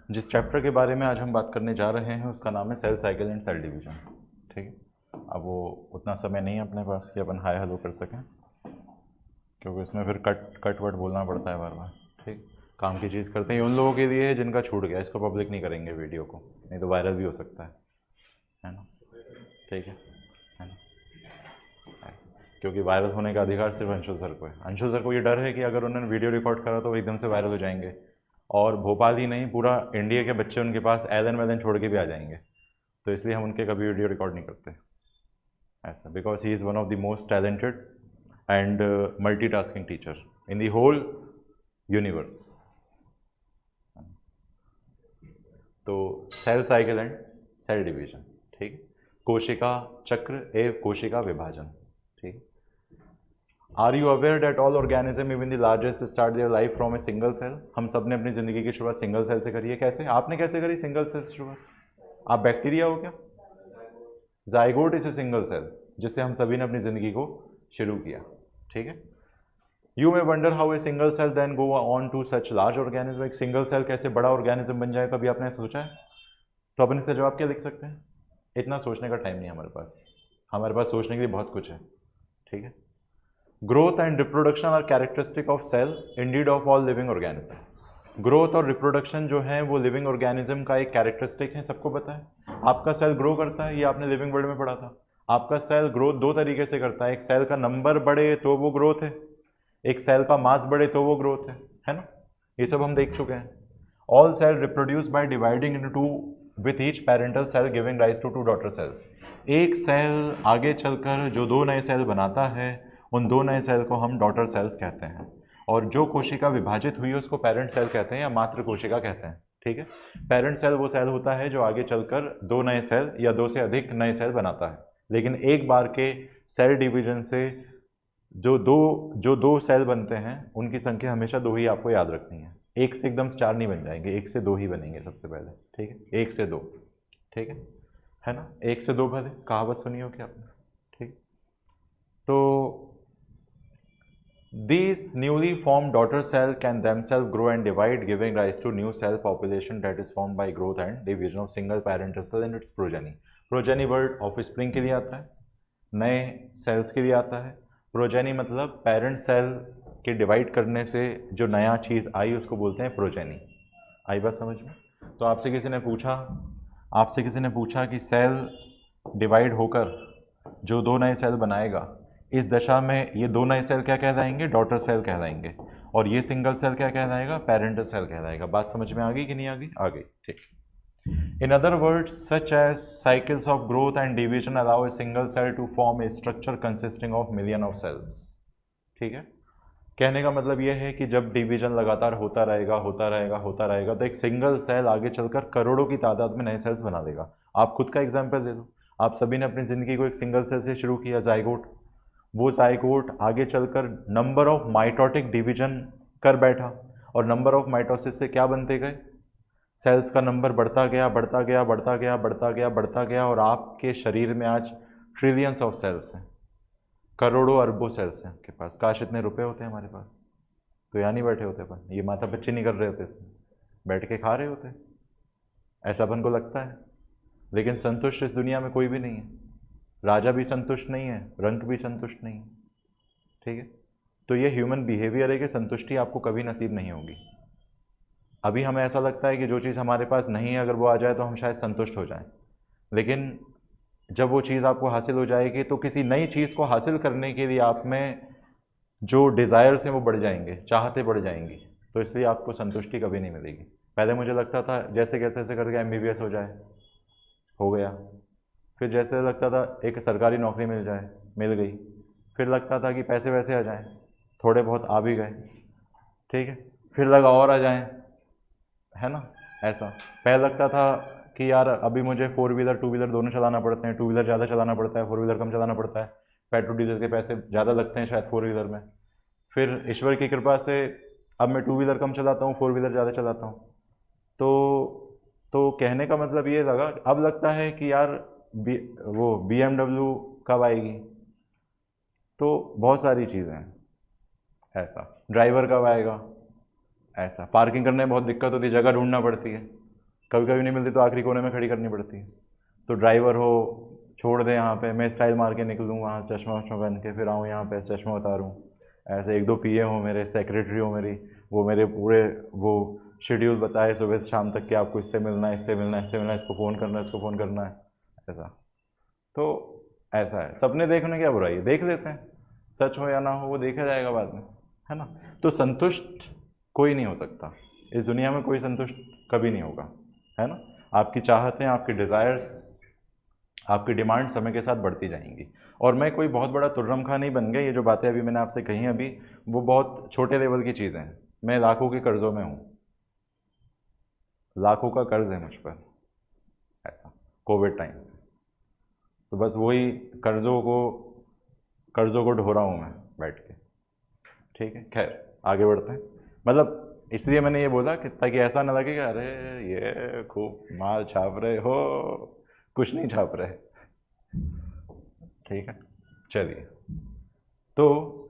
जिस चैप्टर के बारे में आज हम बात करने जा रहे हैं उसका नाम है cell cycle and cell division. ठीक है, अब वो उतना समय नहीं है अपने पास कि अपन हाय हेलो कर सकें, क्योंकि इसमें फिर कट वट बोलना पड़ता है बार बार। ठीक, काम की चीज़ करते हैं उन लोगों के लिए है जिनका छूट गया, इसको पब्लिक नहीं करेंगे वीडियो को, नहीं तो वायरल भी हो सकता है ना। ठीक है ना, ऐसा, क्योंकि वायरल होने का अधिकार सिर्फ अंशुल सर को है। अंशुल सर को ये डर है कि अगर उन्होंने वीडियो रिकॉर्ड करा तो वो एकदम से वायरल हो जाएंगे, और भोपाल ही नहीं पूरा इंडिया के बच्चे उनके पास एलन वैलन छोड़ के भी आ जाएंगे, तो इसलिए हम उनके कभी वीडियो रिकॉर्ड नहीं करते ऐसा, because he is one of the most talented and multitasking teacher in the whole universe. तो cell cycle and cell division, ठीक है, कोशिका चक्र एवं कोशिका विभाजन। ठीक, are you aware that all organism even the largest start their life from a single cell? हम सब ने अपनी ज़िंदगी की शुरुआत सिंगल सेल से करी है। कैसे, आपने कैसे करी सिंगल सेल से शुरुआत? आप बैक्टीरिया हो क्या? Zygote is a single cell जिससे हम सभी ने अपनी ज़िंदगी को शुरू किया। ठीक है, you may wonder how a single cell then go on to such large organism. एक सिंगल सेल कैसे बड़ा ऑर्गेनिज्म बन जाए, कभी आपने सोचा है? तो अपन इससे जवाब क्या लिख सकते हैं? इतना सोचने का टाइम नहीं है हमारे पास सोचने के लिए बहुत कुछ है। ठीक है, growth and reproduction are characteristic of cell indeed of all living organism. Growth और रिप्रोडक्शन जो है वो लिविंग ऑर्गेनिज्म का एक कैरेक्टरिस्टिक है, सबको पता है। आपका सेल ग्रो करता है, ये आपने लिविंग वर्ल्ड में पढ़ा था। आपका सेल ग्रोथ दो तरीके से करता है, एक सेल का नंबर बढ़े तो वो ग्रोथ है, एक सेल का मास बढ़े तो वो ग्रोथ है ना। ये सब हम देख चुके हैं। All cells reproduce by dividing into two with each parental cell giving rise to 2 daughter cells. एक सेल आगे चलकर जो 2 नए सेल बनाता है, उन 2 नए सेल को हम डॉटर सेल्स कहते हैं, और जो कोशिका विभाजित हुई है उसको पेरेंट सेल कहते हैं या मातृ कोशिका कहते हैं। ठीक है, पेरेंट सेल वो सेल होता है जो आगे चलकर 2 नए सेल या 2 से अधिक नए सेल बनाता है, लेकिन एक बार के सेल डिवीजन से जो दो सेल बनते हैं उनकी संख्या हमेशा 2 ही आपको याद रखनी है। एक से एकदम स्टार नहीं बन जाएंगे, 1 से 2 ही बनेंगे सबसे पहले। ठीक है, 1 से 2। ठीक है ना, 1 से 2 भले, कहावत सुनी हो क्या आपने? ठीक, तो these newly formed daughter cell can themselves grow and divide, giving rise to new cell population that is formed by growth and division of single parental cell and its progeny. Progeny word offspring के लिए आता है, नए sales के लिए आता है। Progeny मतलब पेरेंट सेल के डिवाइड करने से जो नया चीज़ आई उसको बोलते हैं प्रोजेनी। आई बात समझ में? तो आपसे किसी ने पूछा कि सेल डिवाइड होकर जो 2 नए सेल बनाएगा, इस दशा में ये 2 नए सेल क्या कहलाएंगे? डॉटर सेल कहलाएंगे, और ये सिंगल सेल क्या कहलाएगा? पेरेंटल सेल कहलाएगा। बात समझ में आ गई कि नहीं आ गई? आ गई। ठीक, in other words, such as cycles of growth and division allow a single cell to form a structure consisting of million of cells. ठीक है, कहने का मतलब यह है कि जब डिवीजन लगातार होता रहेगा तो एक सिंगल सेल आगे चलकर करोड़ों की तादाद में नए सेल्स बना देगा। आप खुद का एग्जाम्पल दे दो, आप सभी ने अपनी ज़िंदगी को एक सिंगल सेल से शुरू किया, जाइगोट। वो जाइगोट आगे चलकर नंबर ऑफ माइटोटिक डिवीजन कर बैठा, और नंबर ऑफ माइटोसिस से क्या बनते गए? सेल्स का नंबर बढ़ता गया, और आपके शरीर में आज ट्रिलियंस ऑफ सेल्स हैं, करोड़ों अरबों सेल्स हैं आपके पास। काश इतने रुपए होते हैं हमारे पास, तो यहाँ नहीं बैठे होते अपन, ये माता बच्चे नहीं कर रहे होते, इसमें बैठ के खा रहे होते, ऐसा अपन को लगता है। लेकिन संतुष्ट इस दुनिया में कोई भी नहीं है, राजा भी संतुष्ट नहीं है, रंक भी संतुष्ट नहीं है। ठीक है, तो ये ह्यूमन बिहेवियर है कि संतुष्टि आपको कभी नसीब नहीं होगी। अभी हमें ऐसा लगता है कि जो चीज़ हमारे पास नहीं है अगर वो आ जाए तो हम शायद संतुष्ट हो जाएं, लेकिन जब वो चीज़ आपको हासिल हो जाएगी तो किसी नई चीज़ को हासिल करने के लिए आप में जो डिज़ायर्स हैं वो बढ़ जाएंगे, चाहते बढ़ जाएंगी, तो इसलिए आपको संतुष्टि कभी नहीं मिलेगी। पहले मुझे लगता था जैसे कैसे ऐसे करके MBBS हो जाए, हो गया। फिर जैसे लगता था एक सरकारी नौकरी मिल जाए, मिल गई। फिर लगता था कि पैसे वैसे आ जाएं, थोड़े बहुत आ भी गए। ठीक है, फिर लगा और आ जाएं, है ना। ऐसा पहले लगता था कि यार अभी मुझे 4 व्हीलर 2 व्हीलर दोनों चलाना पड़ते हैं, 2 व्हीलर ज़्यादा चलाना पड़ता है, 4 व्हीलर कम चलाना पड़ता है, पेट्रोल डीजल के पैसे ज़्यादा लगते हैं शायद 4 व्हीलर में। फिर ईश्वर की कृपा से अब मैं 2 व्हीलर कम चलाता हूँ, 4 व्हीलर ज़्यादा चलाता हूँ। तो कहने का मतलब ये लगा, अब लगता है कि यार वो BMW कब आएगी, तो बहुत सारी चीज़ें हैं। ऐसा ड्राइवर कब आएगा, ऐसा पार्किंग करने में बहुत दिक्कत होती है, जगह ढूंढना पड़ती है। कभी कभी नहीं मिलती तो आखिरी कोने में खड़ी करनी पड़ती है। तो ड्राइवर हो, छोड़ दे यहाँ पे, मैं स्टाइल मार के निकलूँ वहाँ चश्मा वश्मा पहन के, फिर आऊँ यहाँ पे चश्मा उतारूँ। ऐसे 1-2 पीए हो मेरे, सेक्रेटरी हो मेरी, वो मेरे पूरे वो शेड्यूल बताए सुबह से शाम तक कि आपको इससे मिलना है, इससे मिलना है, इससे मिलना है, इसको फ़ोन करना है, इसको फ़ोन करना है, ऐसा। तो ऐसा है, सपने देखने क्या बुराई है, देख लेते हैं, सच हो या ना हो वो देखा जाएगा बाद में, है ना। तो संतुष्ट कोई नहीं हो सकता इस दुनिया में, कोई संतुष्ट कभी नहीं होगा, है ना। आपकी चाहतें, आपके डिज़ायर्स, आपकी डिमांड समय के साथ बढ़ती जाएंगी। और मैं कोई बहुत बड़ा तुर्रम खां नहीं बन गया, ये जो बातें अभी मैंने आपसे कही अभी वो बहुत छोटे लेवल की चीज़ें हैं। मैं लाखों के कर्ज़ों में हूँ, लाखों का कर्ज है मुझ पर, ऐसा कोविड टाइम से। तो बस वही कर्ज़ों को ढो रहा हूँ मैं बैठ के, ठीक है। खैर आगे बढ़ते हैं, मतलब इसलिए मैंने ये बोला कि ताकि ऐसा ना लगे कि अरे ये खूब माल छाप रहे हो, कुछ नहीं छाप रहे, ठीक है। चलिए, तो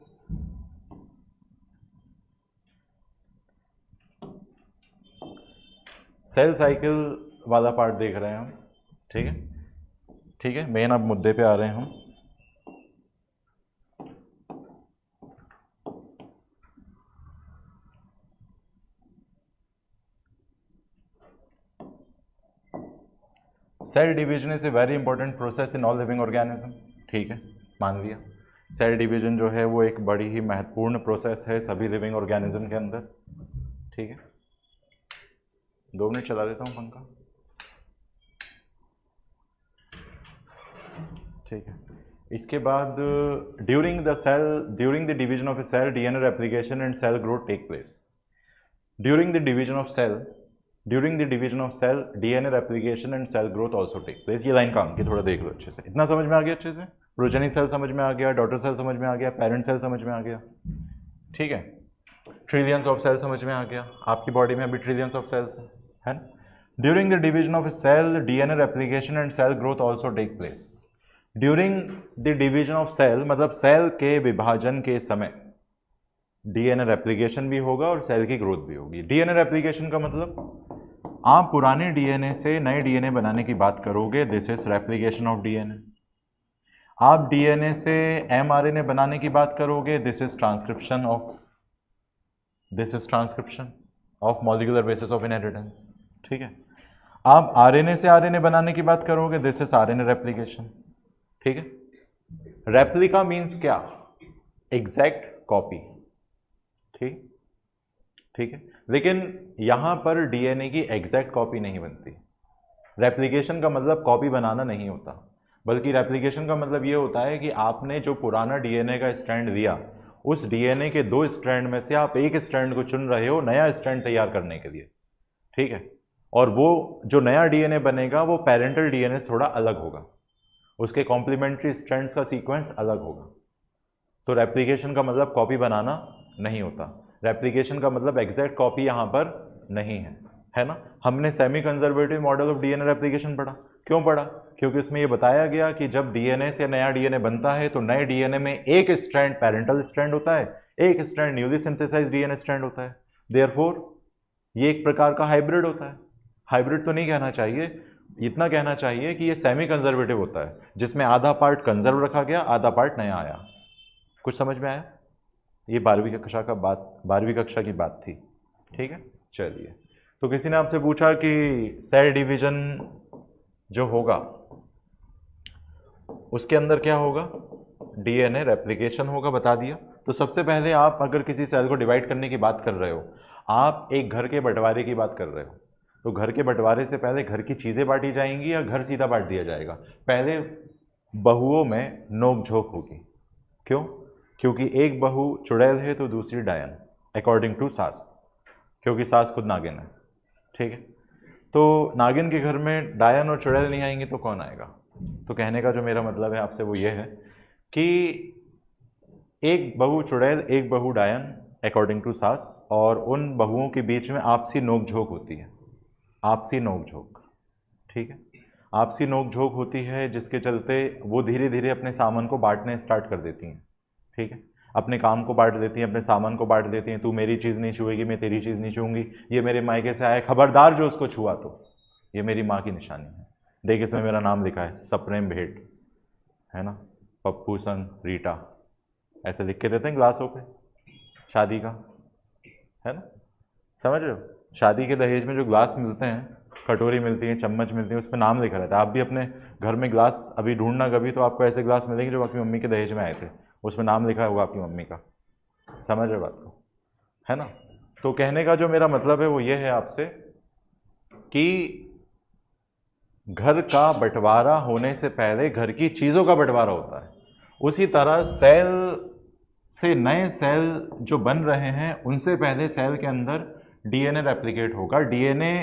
सेल साइकिल वाला पार्ट देख रहे हैं हम, ठीक है, ठीक है। मेन अब मुद्दे पे आ रहे हैं हम। Cell division is a very important process in all living organism, ठीक है, मान लिया। सेल डिवीजन जो है वो एक बड़ी ही महत्वपूर्ण प्रोसेस है सभी लिविंग ऑर्गेनिज्म के अंदर, ठीक है। 2 मिनट चला देता हूँ पंखा, ठीक है। इसके बाद during the division of a cell DNA replication and cell growth take place. During the division of cell DNA replication and cell growth also take place. ये लाइन काम की, थोड़ा देख लो अच्छे से। इतना समझ में आ गया अच्छे से? प्रोजेनिक सेल समझ में आ गया, डॉटर सेल समझ में आ गया, पेरेंट सेल समझ में आ गया, ठीक है। ट्रिलियंस ऑफ सेल समझ में आ गया, आपकी बॉडी में अभी ट्रिलियंस ऑफ सेल्स है ना। During the division of a cell DNA replication and cell growth also take place. During the division of cell मतलब सेल के विभाजन के समय डीएनए रेप्लिकेशन भी होगा और सेल की ग्रोथ भी होगी। डीएनए रेप्लिकेशन का मतलब आप पुराने डीएनए से नए डीएनए बनाने की बात करोगे, this is replication of DNA. आप डीएनए से एमआरएनए बनाने की बात करोगे, this is transcription of molecular basis of inheritance, ठीक है। आप आरएनए से आरएनए बनाने की बात करोगे, दिस इज आरएनए रेप्लिकेशन, ठीक है। रेप्लिका मीन्स क्या? एग्जैक्ट कॉपी, ठीक है। लेकिन यहां पर डीएनए की एग्जैक्ट कॉपी नहीं बनती। रेप्लिकेशन का मतलब कॉपी बनाना नहीं होता, बल्कि रेप्लिकेशन का मतलब ये होता है कि आपने जो पुराना डीएनए का स्ट्रैंड लिया, उस डीएनए के 2 स्ट्रैंड में से आप एक स्ट्रैंड को चुन रहे हो नया स्ट्रैंड तैयार करने के लिए, ठीक है। और वो जो नया डीएनए बनेगा वो पेरेंटल डीएनए से थोड़ा अलग होगा, उसके कॉम्प्लीमेंट्री स्ट्रैंड्स का सीक्वेंस अलग होगा। तो रेप्लिकेशन का मतलब कॉपी बनाना नहीं होता, रेप्लिकेशन का मतलब एग्जैक्ट कॉपी यहाँ पर नहीं है ना। हमने semi conservative model of DNA replication पढ़ा, क्यों पढ़ा? क्योंकि इसमें ये बताया गया कि जब डीएनए से नया डीएनए बनता है तो नए डीएनए में एक स्ट्रैंड पेरेंटल स्ट्रैंड होता है, एक strand newly synthesized DNA strand होता है। देयरफॉर ये एक प्रकार का हाइब्रिड होता है। हाइब्रिड तो नहीं कहना चाहिए, इतना कहना चाहिए कि ये सेमी कंजर्वेटिव होता है, जिसमें आधा पार्ट कंजर्व रखा गया, आधा पार्ट नया आया। कुछ समझ में आया? ये 12वीं कक्षा की बात थी, ठीक है। चलिए, तो किसी ने आपसे पूछा कि सेल डिवीजन जो होगा उसके अंदर क्या होगा? डीएनए रेप्लिकेशन होगा, बता दिया। तो सबसे पहले आप अगर किसी सेल को डिवाइड करने की बात कर रहे हो, आप एक घर के बंटवारे की बात कर रहे हो, तो घर के बंटवारे से पहले घर की चीज़ें बांटी जाएंगी या घर सीधा बांट दिया जाएगा? पहले बहुओं में नोक झोंक होगी। क्यों? क्योंकि एक बहू चुड़ैल है तो दूसरी डायन, अकॉर्डिंग टू सास, क्योंकि सास खुद नागिन है, ठीक है। तो नागिन के घर में डायन और चुड़ैल नहीं आएंगी तो कौन आएगा? तो कहने का जो मेरा मतलब है आपसे वो ये है कि एक बहू चुड़ैल, एक बहू डायन, अकॉर्डिंग टू सास, और उन बहुओं के बीच में आपसी नोकझोंक होती है, आपसी नोकझोंक, ठीक है। आपसी नोकझोंक होती है जिसके चलते वो धीरे धीरे अपने सामान को बांटने स्टार्ट कर देती हैं, ठीक है। अपने काम को बांट देती हैं, अपने सामान को बांट देती हैं। तू मेरी चीज़ नहीं छुएगी, मैं तेरी चीज़ नहीं छूँगी, ये मेरे मायके से आया, खबरदार जो उसको छुआ तो, ये मेरी माँ की निशानी है। देख इसमें मेरा नाम लिखा है सप्रेम भेंट, है ना, पप्पू संग रीटा, ऐसे लिख के देते हैं ग्लासों पे शादी का, है ना, समझ रहे हो। शादी के दहेज में जो ग्लास मिलते हैं, कटोरी मिलती है, चम्मच मिलती है, उस पर नाम लिखा रहता है। आप भी अपने घर में ग्लास अभी ढूंढना कभी, तो आपको ऐसे ग्लास मिलेंगे जो आपकी मम्मी के दहेज में आए थे, उसमें नाम लिखा होगा आपकी मम्मी का। समझ रहे बात को, है ना। तो कहने का जो मेरा मतलब है वो ये है आपसे कि घर का बंटवारा होने से पहले घर की चीज़ों का बंटवारा होता है। उसी तरह सेल से नए सेल जो बन रहे हैं उनसे पहले सेल के अंदर डीएनए रेप्लिकेट होगा, डीएनए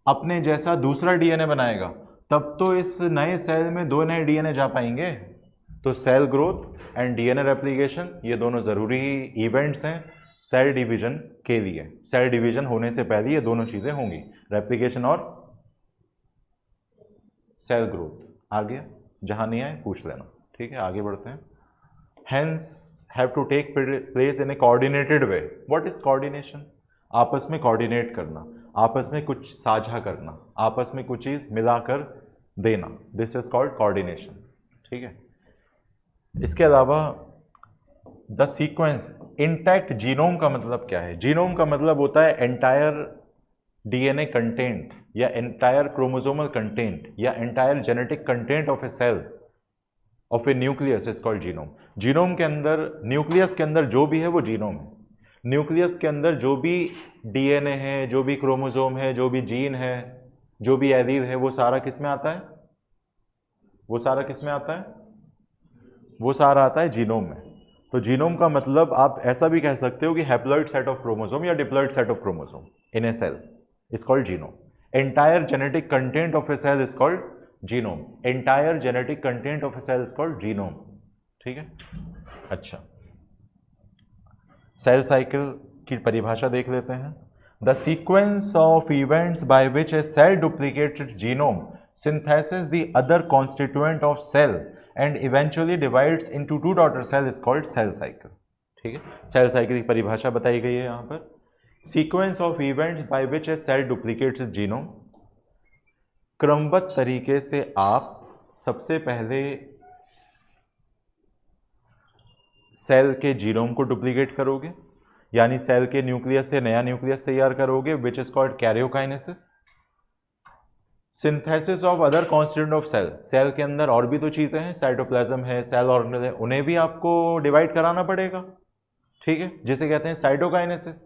अपने जैसा दूसरा डीएनए बनाएगा, तब तो इस नए सेल में 2 नए डीएनए जा पाएंगे। तो cell growth and DNA replication ये दोनों ज़रूरी इवेंट्स हैं सेल डिवीजन के लिए। सेल डिवीजन होने से पहले ये दोनों चीज़ें होंगी, रेप्लिकेशन और सेल ग्रोथ। आ गया, जहाँ नहीं आए पूछ लेना, ठीक है। आगे बढ़ते हैं। Hence have to take place in a coordinated way. What is coordination? आपस में कोऑर्डिनेट करना, आपस में कुछ साझा करना, आपस में कुछ चीज़ मिलाकर देना, दिस इज कॉल्ड कोऑर्डिनेशन, ठीक है। इसके अलावा द सीक्वेंस इंटैक्ट जीनोम का मतलब क्या है? जीनोम का मतलब होता है एंटायर डीएनए कंटेंट या एंटायर क्रोमोसोमल कंटेंट या entire genetic content of a cell of a nucleus is called genome. Genome के अंदर, न्यूक्लियस के अंदर जो भी है वो जीनोम है। न्यूक्लियस के अंदर जो भी डीएनए है, जो भी क्रोमोसोम है, जो भी जीन है, जो भी एलील है, वो सारा किस में आता है? वो सारा किस में आता है? वो सारा आता है जीनोम में। तो जीनोम का मतलब आप ऐसा भी कह सकते हो कि हैप्लॉइड सेट ऑफ क्रोमोसोम या diploid set of chromosome in a cell is called genome. Entire genetic content of a cell is called genome. Entire genetic content of a cell is called genome, ठीक है। अच्छा, cell cycle की परिभाषा देख लेते हैं। The sequence of events by which a cell duplicates its genome, synthesis the other constituent of cell and eventually divides into 2 daughter cell is called cell cycle, ठीक है। सेल साइकिल की परिभाषा बताई गई है यहाँ पर। Sequence of events by which a cell duplicates its genome, क्रमबद्ध तरीके से आप सबसे पहले सेल के जीनोम को डुप्लीकेट करोगे, यानी सेल के न्यूक्लियस से नया न्यूक्लियस तैयार करोगे, which is called karyokinesis. Synthesis of other constituent of cell, cell के अंदर और भी तो चीज़ें हैं, साइटोप्लाज्म है, सेल ऑर्गेनेल है, उन्हें भी आपको डिवाइड कराना पड़ेगा, ठीक है, जिसे कहते हैं साइटोकाइनेसिस।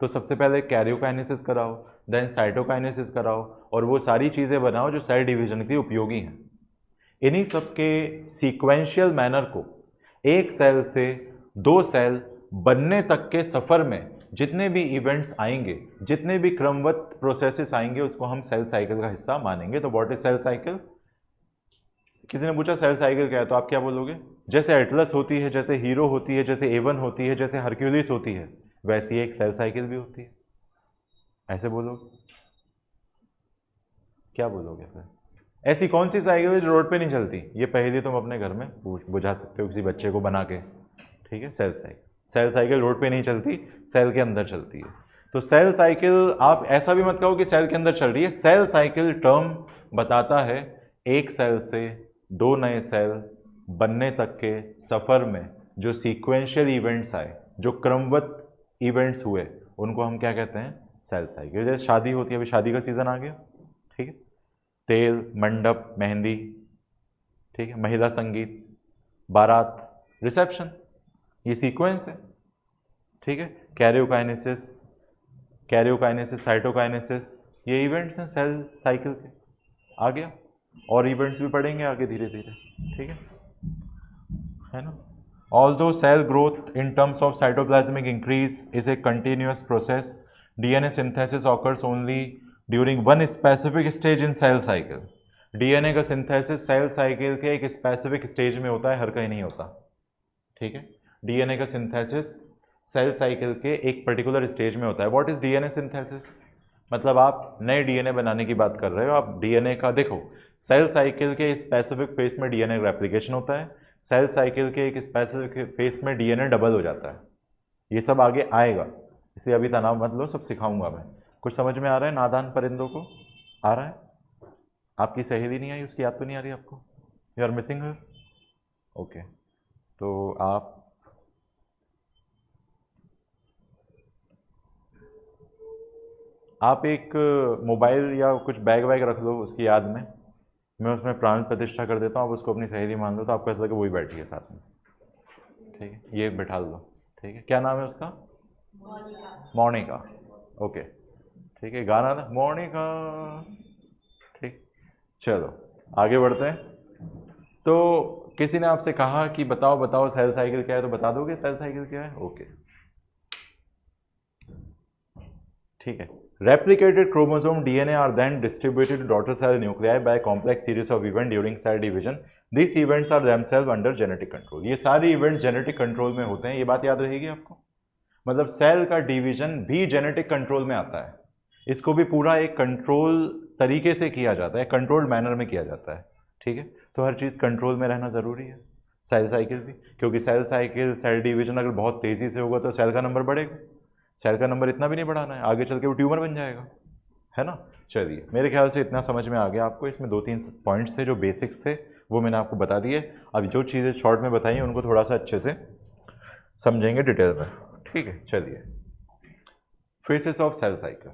तो सबसे पहले कैरियोकाइनेसिस कराओ, देन साइटोकाइनेसिस कराओ, और वो सारी चीज़ें बनाओ जो सेल डिवीजन के लिए उपयोगी हैं। इन्हीं सब के सीक्वेंशियल मैनर को एक सेल से 2 सेल बनने तक के सफ़र में जितने भी इवेंट्स आएंगे, जितने भी क्रमबद्ध प्रोसेसेस आएंगे, उसको हम सेल साइकिल का हिस्सा मानेंगे। तो व्हाट इज सेल साइकिल? किसी ने पूछा सेल साइकिल क्या है, तो आप क्या बोलोगे? जैसे एटलस होती है, जैसे हीरो होती है, जैसे एवन होती है, जैसे हरक्यूलिस होती है, वैसी एक सेल साइकिल भी होती है। ऐसे बोलोगे? क्या बोलोगे फिर? ऐसी कौन सी साइकिल है जो रोड पे नहीं चलती? ये पहेली तुम अपने घर में बुझा सकते हो किसी बच्चे को बना के, ठीक है। Cell cycle, cell cycle road पे नहीं चलती, सेल के अंदर चलती है। तो सेल साइकिल, आप ऐसा भी मत कहो कि सेल के अंदर चल रही है। सेल साइकिल टर्म बताता है एक सेल से 2 नए सेल बनने तक के सफ़र में जो सीक्वेंशियल इवेंट्स आए, जो क्रमबद्ध इवेंट्स हुए, उनको हम क्या कहते हैं? Cell cycle. जैसे शादी होती है, अभी शादी का सीज़न आ गया, ठीक है, तेल, मंडप, मेहंदी, ठीक है, महिला संगीत, बारात, रिसेप्शन, ये सीक्वेंस है, ठीक है। कैरियोकाइनेसिस, साइटोकाइनेसिस, ये इवेंट्स हैं सेल साइकिल के। आ गया, और इवेंट्स भी पढ़ेंगे आगे धीरे धीरे, ठीक है ना। Although cell growth in terms of cytoplasmic increase is a continuous process, DNA synthesis occurs only during one specific stage in cell cycle. DNA का सिंथेसिस सेल साइकिल के एक स्पेसिफिक स्टेज में होता है, हर कहीं नहीं होता, ठीक है। डीएनए का सिंथेसिस सेल साइकिल के एक पर्टिकुलर स्टेज में होता है। What is DNA synthesis? मतलब आप नए डीएनए बनाने की बात कर रहे हो। आप डीएनए का देखो, सेल साइकिल के स्पेसिफिक फेस में डीएनए रेप्लिकेशन होता है, सेल साइकिल के एक स्पेसिफिक फेस में डीएनए डबल हो जाता है। ये सब आगे आएगा, इसलिए अभी तनाव मत लो, सब सिखाऊंगा मैं। कुछ समझ में आ रहा है नादान परिंदों को? आ रहा है? आपकी सहेली नहीं आई, उसकी याद तो नहीं आ रही आपको? You are missing her? Okay, तो आप एक मोबाइल या कुछ बैग वैग रख लो उसकी याद में, मैं उसमें प्राण प्रतिष्ठा कर देता हूँ, आप उसको अपनी सहेली मान लो, तो आपको ऐसा लगे वही बैठी है साथ में। ठीक है, ये बैठा लो। ठीक है, क्या नाम है उसका? मोनिका। ओके, ठीक है, गाना ना मोनिका। ठीक, चलो आगे बढ़ते हैं। तो किसी ने आपसे कहा कि बताओ बताओ सेल साइकिल क्या है, तो बता दोगे सेल साइकिल क्या है? ओके, ठीक है। Replicated chromosome DNA are then distributed to daughter cell nuclei by complex series of event during cell division. This events are themselves under genetic control. ये सारे इवेंट्स जेनेटिक कंट्रोल में होते हैं, ये बात याद रहेगी आपको। मतलब सेल का डिवीजन भी जेनेटिक कंट्रोल में आता है, इसको भी पूरा एक कंट्रोल तरीके से किया जाता है, कंट्रोल्ड मैनर में किया जाता है। ठीक है, तो हर चीज़ कंट्रोल में रहना ज़रूरी है, सेल साइकिल भी, क्योंकि सेल साइकिल सेल डिवीजन अगर बहुत तेज़ी से होगा तो सेल का नंबर बढ़ेगा। सेल का नंबर इतना भी नहीं बढ़ाना है, आगे चल के वो ट्यूमर बन जाएगा, है ना। चलिए, मेरे ख्याल से इतना समझ में आ गया आपको। इसमें 2-3 पॉइंट्स थे जो बेसिक्स थे, वो मैंने आपको बता दिए। अब जो चीज़ें शॉर्ट में बताई उनको थोड़ा सा अच्छे से समझेंगे डिटेल में। ठीक है, चलिए, फेसेस ऑफ सेल साइकिल।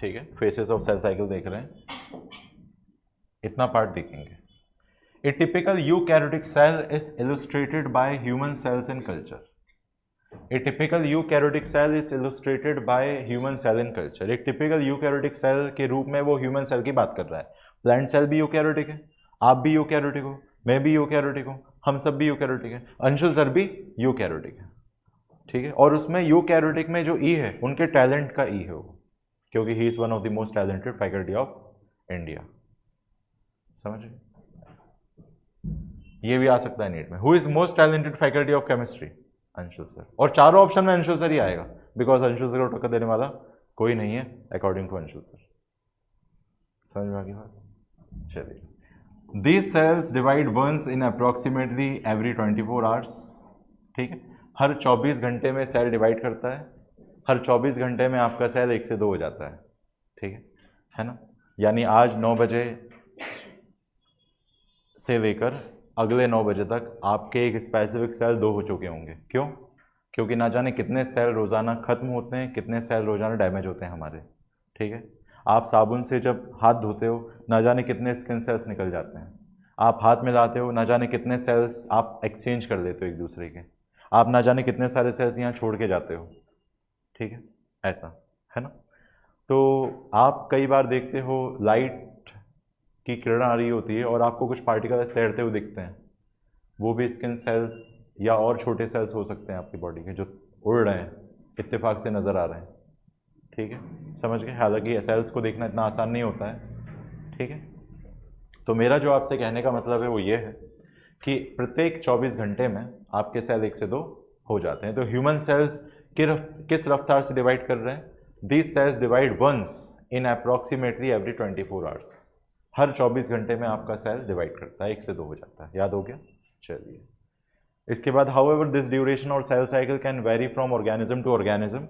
ठीक है, फेसेस ऑफ सेल साइकिल देख रहे हैं, इतना पार्ट देखेंगे। A typical eukaryotic cell is illustrated by human cells in culture. A typical eukaryotic cell is illustrated by human cell in culture। एक typical eukaryotic cell के रूप में वो human cell की बात कर रहा है। प्लांट सेल भी यूकैरियोटिक है, आप भी यूकैरियोटिक हो, मैं भी यूकैरियोटिक हूँ, हम सब भी यूकैरियोटिक है, अंशुल सर भी यूकैरियोटिक है। ठीक है, और उसमें यूकैरियोटिक में जो ई है उनके टैलेंट का ई है वो, क्योंकि ही is one of the most talented faculty of India. समझ गए? ये भी आ सकता है नीट में, who is most talented faculty of chemistry? Anshul sir. और चारों ऑप्शन में अंशुल सर ही आएगा, बिकॉज अंशुल सर को टक्कर देने वाला कोई नहीं है अकॉर्डिंग टू अंशुल सर। समझ में आ गई बात? चलिए, these cells divide once in approximately every 24 hours. ठीक है, हर 24 घंटे में सेल डिवाइड करता है, हर 24 घंटे में आपका सेल 1 से 2 हो जाता है। ठीक है ना। यानी आज 9 बजे से लेकर अगले 9 बजे तक आपके एक स्पेसिफिक सेल 2 हो चुके होंगे। क्यों? क्योंकि ना जाने कितने सेल रोज़ाना ख़त्म होते हैं, कितने सेल रोज़ाना डैमेज होते हैं हमारे। ठीक है, आप साबुन से जब हाथ धोते हो ना जाने कितने स्किन सेल्स निकल जाते हैं, आप हाथ मिलाते हो ना जाने कितने सेल्स आप एक्सचेंज कर देते हो एक दूसरे के, आप ना जाने कितने सारे सेल्स यहाँ छोड़ के जाते हो। ठीक है, ऐसा है ना। तो आप कई बार देखते हो लाइट की किरण आ रही होती है और आपको कुछ पार्टिकल तैरते हुए दिखते हैं, वो भी स्किन सेल्स या और छोटे सेल्स हो सकते हैं आपकी बॉडी के, जो उड़ रहे हैं, इत्तेफाक से नज़र आ रहे हैं। ठीक है, समझ गए? हालांकि सेल्स को देखना इतना आसान नहीं होता है। ठीक है, तो मेरा जो आपसे कहने का मतलब है वो ये है कि प्रत्येक 24 घंटे में आपके सेल 1 से 2 हो जाते हैं। तो ह्यूमन सेल्स किस रफ्तार से डिवाइड कर रहे हैं? These cells divide once in approximately every 24 hours. हर 24 घंटे में आपका सेल डिवाइड करता है, 1 से 2 हो जाता है। याद हो गया? चलिए, इसके बाद हाउएवर दिस ड्यूरेशन और cell cycle can vary from organism to organism.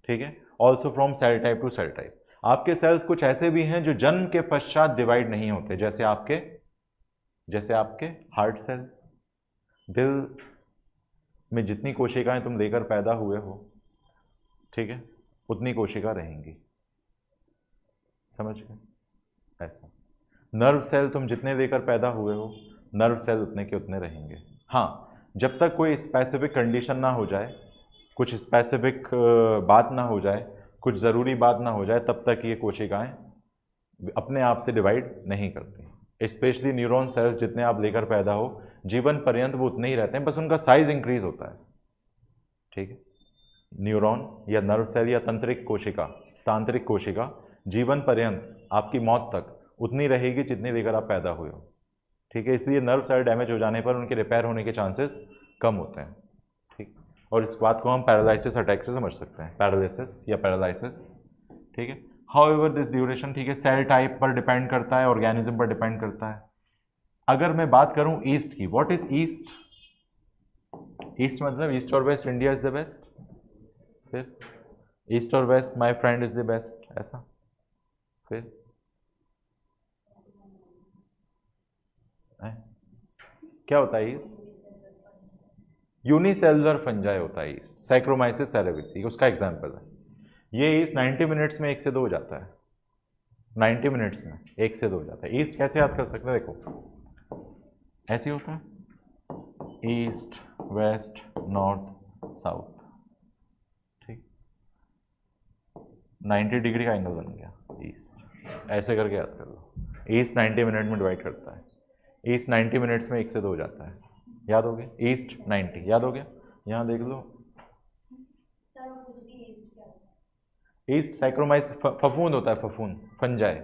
ठीक है, also from cell type to cell type. आपके सेल्स कुछ ऐसे भी हैं जो जन्म के पश्चात डिवाइड नहीं होते, जैसे आपके हार्ट सेल्स। दिल में जितनी कोशिकाएं तुम लेकर पैदा हुए हो, ठीक है, उतनी कोशिका रहेंगी। समझ गए? ऐसा। नर्व सेल तुम जितने लेकर पैदा हुए हो, नर्व सेल उतने के उतने रहेंगे। हाँ, जब तक कोई स्पेसिफिक कंडीशन ना हो जाए, कुछ स्पेसिफिक बात ना हो जाए, कुछ ज़रूरी बात ना हो जाए, तब तक ये कोशिकाएं अपने आप से डिवाइड नहीं करती। स्पेशली न्यूरॉन सेल्स जितने आप लेकर पैदा हो, जीवन पर्यंत वो उतने ही रहते हैं, बस उनका साइज इंक्रीज होता है। ठीक है, न्यूरॉन या नर्व सेल या तांत्रिक कोशिका जीवन पर्यंत आपकी मौत तक उतनी रहेगी जितनी लेकर आप पैदा हुए हो। ठीक है, इसलिए नर्व सेल डैमेज हो जाने पर उनके रिपेयर होने के चांसेस कम होते हैं। ठीक, और इस बात को हम पैरालिसिस अटैक से समझ सकते हैं, पैरालिसिस या पैरालिसिस। ठीक है, हाउएवर दिस ड्यूरेशन, ठीक है, सेल टाइप पर डिपेंड करता है, ऑर्गेनिज्म पर डिपेंड करता है। अगर मैं बात करूं ईस्ट की, व्हाट इज ईस्ट? ईस्ट मतलब ईस्ट और west, India is the best, फिर ईस्ट और west my friend is the best, ऐसा। फिर क्या होता है ईस्ट? यूनिसेलुलर फंजाई होता है ईस्ट, सैक्रोमाइसिस सेरेविसी उसका एग्जाम्पल है। ये ईस्ट 90 मिनट्स में 1 से 2 हो जाता है, 90 मिनट्स में 1 से 2 हो जाता है। ईस्ट कैसे याद कर सकते हैं? देखो ऐसे होता है ईस्ट वेस्ट नॉर्थ साउथ, ठीक, 90 डिग्री का एंगल बन गया ईस्ट, ऐसे करके याद कर लो। ईस्ट 90 मिनट में डिवाइड करता है, ईस्ट 90 मिनट्स में 1 से 2 हो जाता है, याद हो गया? ईस्ट 90 याद हो गया? यहाँ देख लो ईस्ट सैक्रोमाइस फफूंद होता है, फफूंद फंजाई,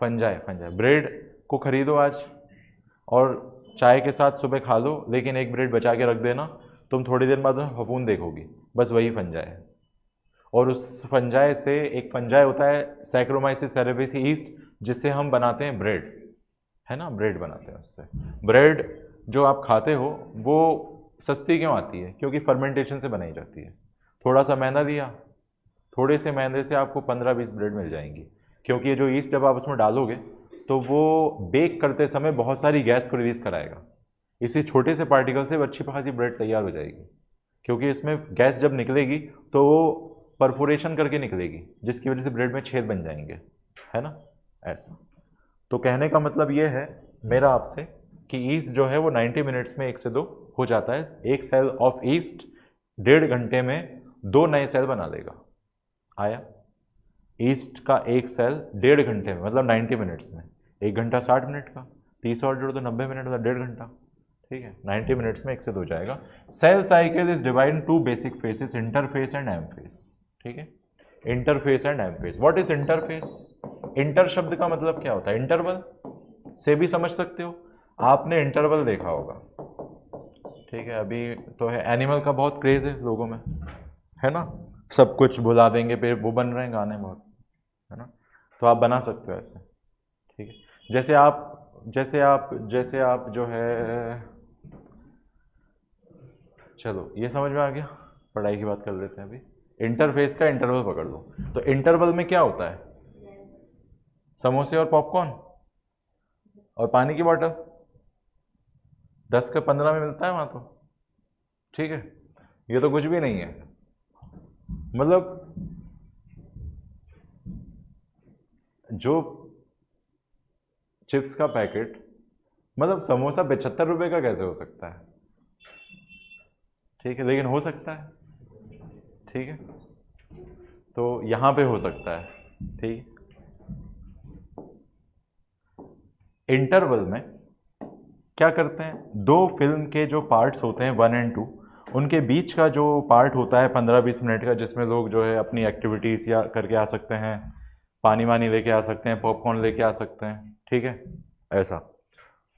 फंजाई फंजाई। ब्रेड को खरीदो आज और चाय के साथ सुबह खा लो, लेकिन एक ब्रेड बचा के रख देना, तुम थोड़ी देर बाद फफूंद देखोगी, बस वही फंजाई है। और उस फंजाई से एक फंजाई होता है सैक्रोमाइसिस सेरेविसी ईस्ट, जिससे हम बनाते हैं ब्रेड, है ना, ब्रेड बनाते हैं उससे। ब्रेड जो आप खाते हो वो सस्ती क्यों आती है? क्योंकि फर्मेंटेशन से बनाई जाती है। थोड़ा सा मैदा दिया, थोड़े से मैदे से आपको 15-20 ब्रेड मिल जाएंगी, क्योंकि ये जो ईस्ट जब आप उसमें डालोगे तो वो बेक करते समय बहुत सारी गैस को रिलीज कराएगा, इसी छोटे से पार्टिकल से अच्छी खासी ब्रेड तैयार हो जाएगी, क्योंकि इसमें गैस जब निकलेगी तो वो परफोरेशन करके निकलेगी, जिसकी वजह से ब्रेड में छेद बन जाएंगे, है ना, ऐसा। तो कहने का मतलब ये है मेरा आपसे कि ईस्ट जो है वो 90 मिनट्स में 1 से 2 हो जाता है। एक सेल ऑफ ईस्ट 1.5 घंटे में 2 नए सेल बना देगा। आया? ईस्ट का एक सेल 1.5 घंटे में, मतलब 90 मिनट्स में, 1 घंटा 60 मिनट का, 30 और जोड़ तो 90 मिनट, मतलब 1.5 घंटा, ठीक है। 90 मिनट्स में 1 से 2 जाएगा। Cell cycle is divide in 2 basic phases, interphase and M phase, ठीक है। Interphase and M phase. What is interphase? Inter शब्द का मतलब क्या होता है? इंटरवल से भी समझ सकते हो, आपने इंटरवल देखा होगा, ठीक है। अभी तो है एनिमल का बहुत क्रेज है लोगों में, है ना, सब कुछ भुला देंगे पे वो बन रहे हैं गाने बहुत, है ना, तो आप बना सकते हो ऐसे, ठीक है। जैसे आप जो है, चलो ये समझ में आ गया, पढ़ाई की बात कर लेते हैं अभी। इंटरफेस का इंटरवल पकड़ लो, तो इंटरवल में क्या होता है? समोसे और पॉपकॉर्न और पानी की बोतल, 10 का 15 में मिलता है वहां तो, ठीक है। ये तो कुछ भी नहीं है, मतलब जो चिप्स का पैकेट, मतलब समोसा 75 रुपए का कैसे हो सकता है? ठीक है, लेकिन हो सकता है, ठीक है, तो यहां पे हो सकता है, ठीक। इंटरवल में क्या करते हैं? 2 फिल्म के जो पार्ट्स होते हैं 1 और 2, उनके बीच का जो पार्ट होता है 15-20 मिनट का, जिसमें लोग जो है अपनी एक्टिविटीज़ या करके आ सकते हैं, पानी वानी लेके आ सकते हैं, पॉपकॉर्न लेके आ सकते हैं, ठीक है, ऐसा।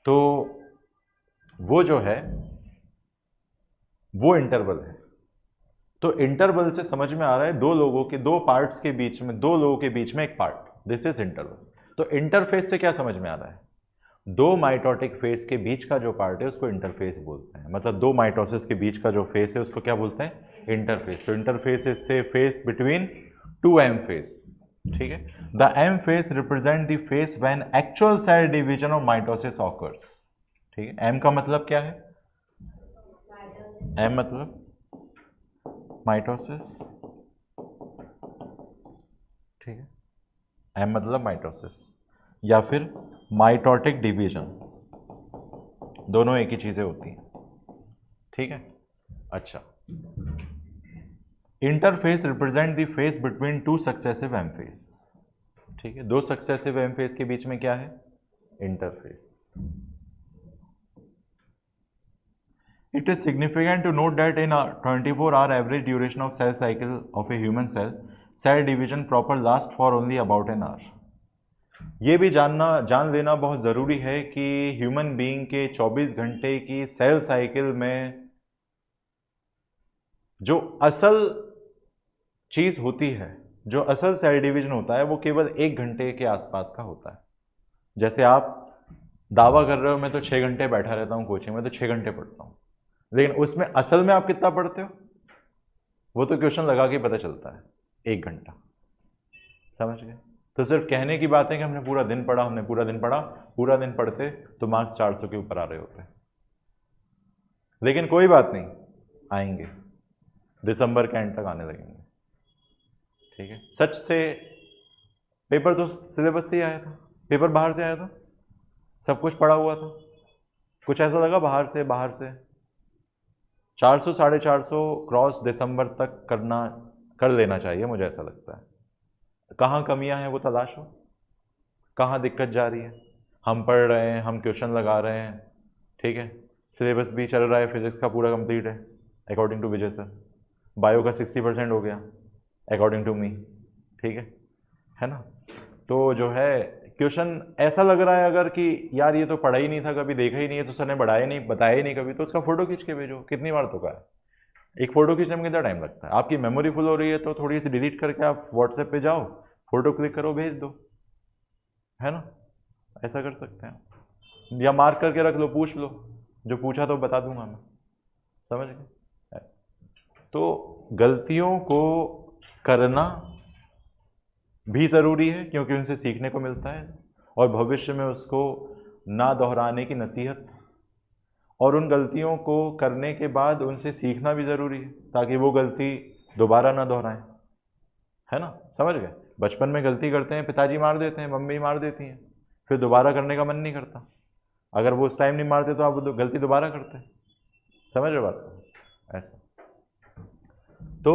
तो वो जो है वो इंटरवल है। तो इंटरवल से समझ में आ रहा है 2 पार्ट्स के बीच में, 2 लोगों के बीच में एक पार्ट, दिस इज इंटरवल। तो इंटरफेस से क्या समझ में आ रहा है? 2 माइटोटिक फेस के बीच का जो पार्ट है उसको इंटरफेस बोलते हैं, मतलब 2 माइटोसिस के बीच का जो फेस है उसको क्या बोलते हैं? इंटरफेस। तो इंटरफेस इज से फेस बिटवीन 2 एम फेस, ठीक है। The M phase represent the phase when actual cell division of mitosis occurs, ठीक है। एम का मतलब क्या है? एम मतलब माइटोसिस, ठीक है, एम मतलब माइटोसिस या फिर माइटोटिक डिवीजन, दोनों एक ही चीजें होती हैं, ठीक है। अच्छा, interphase represent the phase between 2 successive M phase, ठीक है। 2 सक्सेसिव एम फेस के बीच में क्या है? Interface. It is significant to note that in a 24-hour average duration of cell cycle of a human cell, cell division proper lasts for only about an hour. ये भी जान लेना बहुत ज़रूरी है कि ह्यूमन बीइंग के 24 घंटे की सेल साइकिल में जो असल चीज़ होती है, जो असल सेल डिवीजन होता है, वो केवल 1 घंटे के आसपास का होता है। जैसे आप दावा कर रहे हो मैं तो 6 घंटे बैठा रहता हूँ कोचिंग में, तो 6 घंटे पढ़ता हूँ, लेकिन उसमें असल में आप कितना पढ़ते हो वो तो क्वेश्चन लगा के पता चलता है, 1 घंटा, समझ गए? तो सिर्फ कहने की बात है कि हमने पूरा दिन पढ़ा, हमने पूरा दिन पढ़ा, पूरा दिन पढ़ते तो मार्क्स 400 के ऊपर आ रहे होते। लेकिन कोई बात नहीं, आएंगे, दिसंबर के एंड तक आने लगेंगे। ठीक है, सच से पेपर तो सिलेबस से ही आया था, पेपर बाहर से आया था, सब कुछ पढ़ा हुआ था, कुछ ऐसा लगा बाहर से 400 450 क्रॉस दिसंबर तक कर लेना चाहिए, मुझे ऐसा लगता है। कहाँ कमियां हैं वो तलाशो, कहाँ दिक्कत जा रही है। हम पढ़ रहे हैं, हम क्वेश्चन लगा रहे हैं, ठीक है, सिलेबस भी चल रहा है, फिजिक्स का पूरा कंप्लीट है according to Vijay sir, bio का 60% हो गया अकॉर्डिंग टू मी, ठीक है ना। तो जो है क्वेश्चन ऐसा लग रहा है अगर कि यार ये तो पढ़ा ही नहीं था, कभी देखा ही नहीं है, तो सर ने बताया ही नहीं कभी, तो उसका फोटो खींच के भेजो। कितनी बार तो कहा, एक फोटो खींचने में कितना टाइम लगता है? आपकी मेमोरी फुल हो रही है तो थोड़ी सी डिलीट करके आप व्हाट्सएप पे जाओ, फोटो क्लिक करो, भेज दो, है ना, ऐसा कर सकते हैं। या मार्क करके रख लो, पूछ लो, जो पूछा तो बता दूंगा मैं, समझ गए। तो गलतियों को करना भी ज़रूरी है क्योंकि उनसे सीखने को मिलता है, और भविष्य में उसको ना दोहराने की नसीहत, और उन गलतियों को करने के बाद उनसे सीखना भी ज़रूरी है ताकि वो गलती दोबारा ना दोहराएं, है ना, समझ गए। बचपन में गलती करते हैं, पिताजी मार देते हैं, मम्मी मार देती हैं, फिर दोबारा करने का मन नहीं करता। अगर वो उस टाइम नहीं मारते तो आप गलती दोबारा करते, समझ रहे बात को, ऐसा। तो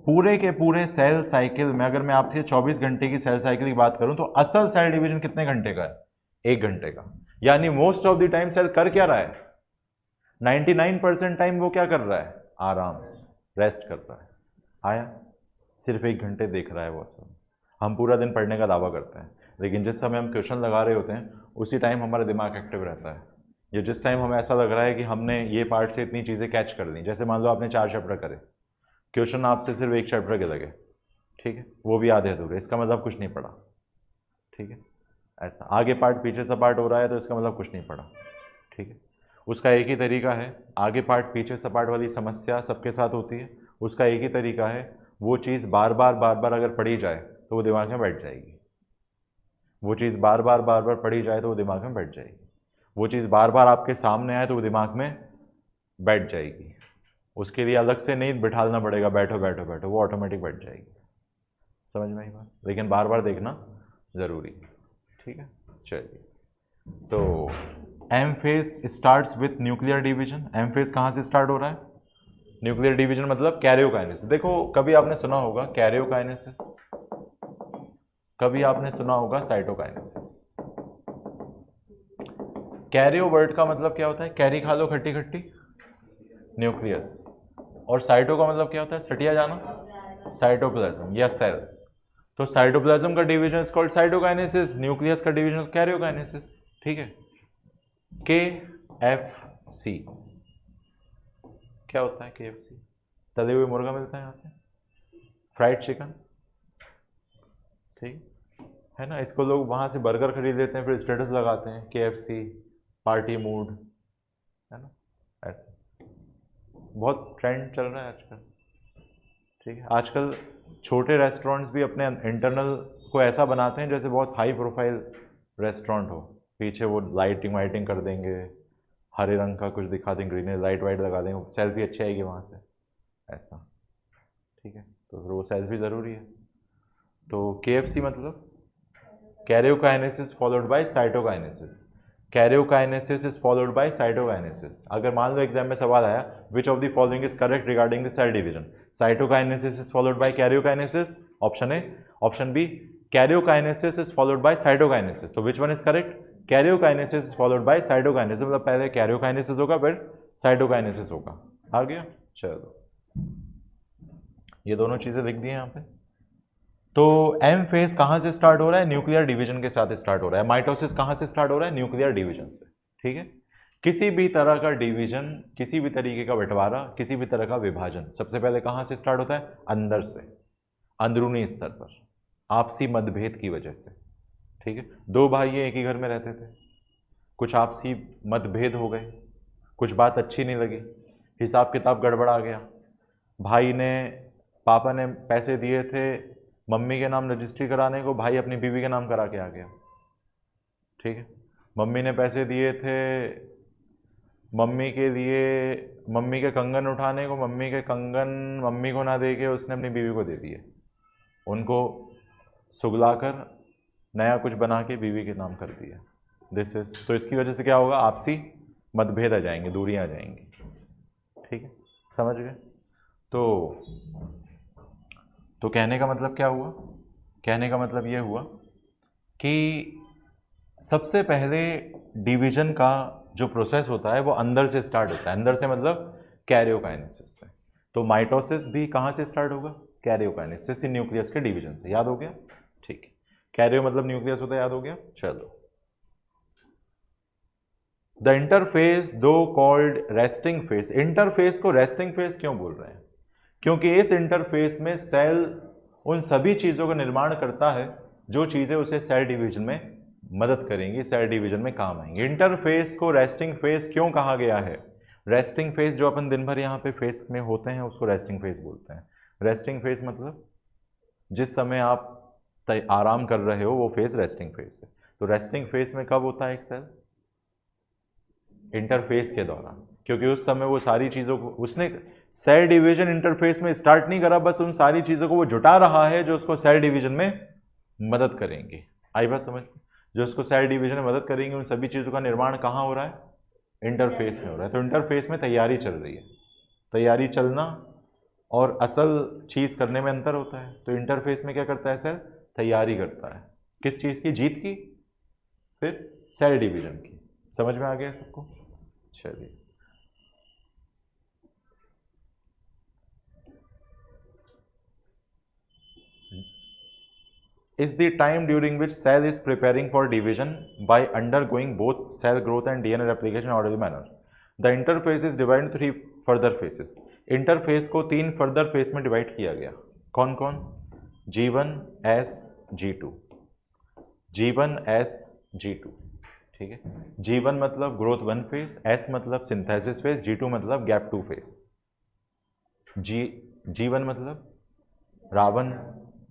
पूरे के पूरे सेल साइकिल में अगर मैं आपसे 24 घंटे की सेल साइकिल की बात करूं तो असल सेल डिवीजन कितने घंटे का है? 1 घंटे का। यानी most of the time cell कर क्या रहा है? 99% टाइम वो क्या कर रहा है? आराम, रेस्ट करता है। आया, सिर्फ 1 घंटे देख रहा है वो सब। हम पूरा दिन पढ़ने का दावा करते हैं, लेकिन जिस समय हम क्वेश्चन लगा रहे होते हैं उसी टाइम हमारा दिमाग एक्टिव रहता है। या जिस टाइम हमें ऐसा लग रहा है कि हमने ये पार्ट से इतनी चीज़ें कैच कर ली, जैसे मान लो आपने 4 चैप्टर करे, क्वेश्चन आपसे सिर्फ 1 चैप्टर के लगे, ठीक है, वो भी आधे अधूरे, इसका मतलब कुछ नहीं पढ़ा, ठीक है, ऐसा। आगे पार्ट पीछे से पार्ट हो रहा है तो इसका मतलब कुछ नहीं पढ़ा, ठीक है। उसका एक ही तरीका है, आगे पार्ट पीछे से पार्ट वाली समस्या सबके साथ होती है, उसका एक ही तरीका है, वो चीज़ बार बार अगर पढ़ी जाए तो वो दिमाग में बैठ जाएगी। वो चीज़ बार बार पढ़ी जाए तो वो दिमाग में बैठ जाएगी। वो चीज़ बार बार आपके सामने आए तो वो दिमाग में बैठ जाएगी। उसके लिए अलग से नहीं बिठालना पड़ेगा, बैठो बैठो बैठो, वो ऑटोमेटिक बैठ जाएगी। समझ में आई बात? लेकिन बार बार देखना ज़रूरी है, ठीक है। चलिए, तो M phase starts with nuclear division. M phase कहाँ से स्टार्ट हो रहा है? न्यूक्लियर डिवीजन मतलब कैरियोकाइनेसिस। देखो, कभी आपने सुना होगा कैरियोकाइनेसिस, कभी आपने सुना होगा साइटोकाइनेसिस। कैरियो वर्ड का मतलब क्या होता है? कैरी खा लो खट्टी खट्टी, न्यूक्लियस। और साइटो का मतलब क्या होता है? सटिया जाना, साइटोप्लाज्म या सेल। तो साइटोप्लाज्म का division is called cytokinesis, nucleus का डिवीजन कैरियोकाइनेसिस, ठीक है। KFC क्या होता है? KFC तले हुए मुर्गा मिलता है यहाँ से, फ्राइड चिकन, ठीक है ना। इसको लोग वहाँ से बर्गर खरीद लेते हैं, फिर स्टेटस लगाते हैं KFC पार्टी मूड, है ना, ऐसे बहुत ट्रेंड चल रहा है आजकल, ठीक है। आजकल छोटे रेस्टोरेंट्स भी अपने इंटरनल को ऐसा बनाते हैं जैसे बहुत हाई प्रोफाइल रेस्टोरेंट हो, पीछे वो लाइटिंग वाइटिंग कर देंगे, हरे रंग का कुछ दिखा देंगे, ग्रीनरी लाइट वाइट लगा देंगे, सेल्फी अच्छी आएगी वहाँ से, ऐसा, ठीक है। तो फिर वो सेल्फी ज़रूरी है। तो KFC मतलब karyokinesis followed by cytokinesis. Karyokinesis is followed by cytokinesis. अगर मान लो एग्जाम में सवाल आया, which of the following is correct regarding the cell division? Cytokinesis is followed by karyokinesis, option A. Option B, karyokinesis is followed by cytokinesis. तो which one is correct? Karyokinesis is followed by cytokinesis, मतलब पहले karyokinesis होगा फिर cytokinesis होगा। आ गया? चलो, ये दोनों चीज़ें लिख दी हैं यहाँ पे। तो एम फेज कहाँ से स्टार्ट हो रहा है? न्यूक्लियर डिवीजन के साथ स्टार्ट हो रहा है। माइटोसिस कहाँ से स्टार्ट हो रहा है? न्यूक्लियर डिवीजन से, ठीक है। किसी भी तरह का डिवीजन, किसी भी तरीके का बंटवारा, किसी भी तरह का विभाजन सबसे पहले कहाँ से स्टार्ट होता है? अंदर से, अंदरूनी स्तर पर, आपसी मतभेद की वजह से, ठीक है। 2 भाई एक ही घर में रहते थे, कुछ आपसी मतभेद हो गए, कुछ बात अच्छी नहीं लगी, हिसाब किताब गड़बड़ा गया, भाई ने, पापा ने पैसे दिए थे मम्मी के नाम रजिस्ट्री कराने को भाई अपनी बीवी के नाम करा के आ गया, ठीक है। मम्मी ने पैसे दिए थे मम्मी के लिए, मम्मी के कंगन उठाने को, मम्मी के कंगन मम्मी को ना दे के उसने अपनी बीवी को दे दिए, उनको सुगलाकर नया कुछ बना के बीवी के नाम कर दिया। दिस इज, तो इसकी वजह से क्या होगा, आपसी मतभेद आ जाएंगे, दूरियां आ जाएंगी, ठीक है, समझ गए। तो कहने का मतलब क्या हुआ, कहने का मतलब ये हुआ कि सबसे पहले डिवीजन का जो प्रोसेस होता है वो अंदर से स्टार्ट होता है। अंदर से मतलब कैरियोकाइनेसिस से। तो माइटोसिस भी कहाँ से स्टार्ट होगा, कैरियोकाइनेसिस, न्यूक्लियस के डिवीजन से। याद हो गया, ठीक है। कैरियो मतलब न्यूक्लियस होता है, याद हो गया। चलो, द इंटरफेस दो कॉल्ड रेस्टिंग फेस। इंटरफेस को रेस्टिंग फेस क्यों बोल रहे हैं, क्योंकि इस इंटरफेस में सेल उन सभी चीज़ों का निर्माण करता है जो चीज़ें उसे सेल डिवीजन में मदद करेंगी, सेल डिवीजन में काम आएंगी। इंटरफेस को रेस्टिंग फेस क्यों कहा गया है, रेस्टिंग फेस जो अपन दिन भर यहाँ पे फेस में होते हैं उसको रेस्टिंग फेस बोलते हैं। रेस्टिंग फेस मतलब जिस समय आप आराम कर रहे हो वो फेस रेस्टिंग फेस है। तो रेस्टिंग फेस में कब होता है एक सेल, इंटरफेस के दौरान, क्योंकि उस समय वो सारी चीज़ों को उसने सेल डिवीजन इंटरफेस में स्टार्ट नहीं करा, बस उन सारी चीज़ों को वो जुटा रहा है जो उसको सेल डिवीजन में मदद करेंगे। आई बात समझ, जो उसको सेल डिवीजन में मदद करेंगे, उन सभी चीज़ों का निर्माण कहाँ हो रहा है, इंटरफेस में हो रहा है। तो इंटरफेस में तैयारी चल रही है। तैयारी चलना और असल चीज़ करने में अंतर होता है। तो इंटरफेस में क्या करता है सेल, तैयारी करता है किस चीज़ की, जीत की, फिर सेल डिवीजन की। समझ में आ गया सबको, चलिए। is the time during which cell is preparing for division by undergoing both cell growth and DNA replication in orderly manner. The interphase is divided into 3 further phases. Interface को 3 further face में divide किया गया। कौन कौन, G1 S G2, G1 S G2, ठीक है। G1 मतलब growth 1 phase, S मतलब सिंथेसिस फेज, G2 मतलब गैप 2 फेज। G1 मतलब रावण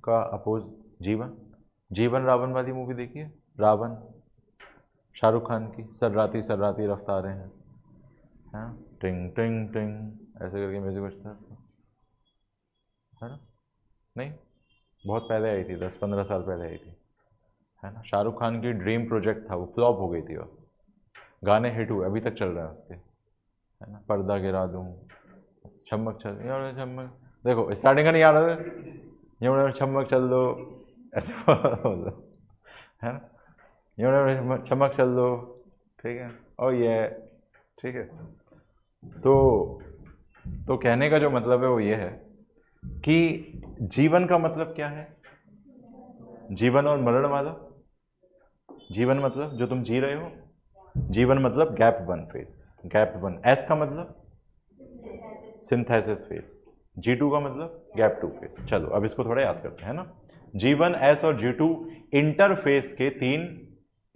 का अपोज जीवन रावण वाली मूवी देखिए, रावण, शाहरुख खान की, सर्राती सर्राती रफ्तारें हैं, हाँ, टिंग टिंग टिंग ऐसे करके म्यूजिक बजता है ना, नहीं, बहुत पहले आई थी, 10-15 साल पहले आई थी, है ना। शाहरुख खान की ड्रीम प्रोजेक्ट था, वो फ्लॉप हो गई थी और गाने हिट हुए, अभी तक चल रहे हैं उसके, है ना। पर्दा गिरा दूँ, चमक चल, चमक, देखो स्टार्टिंग का नहीं याद है, चमक चल दो, ऐसे बोलो, है ना, चमक चल दो, ठीक है, और ये, ठीक है। तो कहने का जो मतलब है वो ये है कि जीवन का मतलब क्या है, जीवन और मरण वाला। जीवन मतलब जो तुम जी रहे हो, जीवन मतलब गैप 1 फेस, गैप 1। एस का मतलब सिंथेसिस फेस, G2 का मतलब गैप 2 फेस। चलो अब इसको थोड़ा याद करते हैं ना। G1 S और G2 इंटरफेस के 3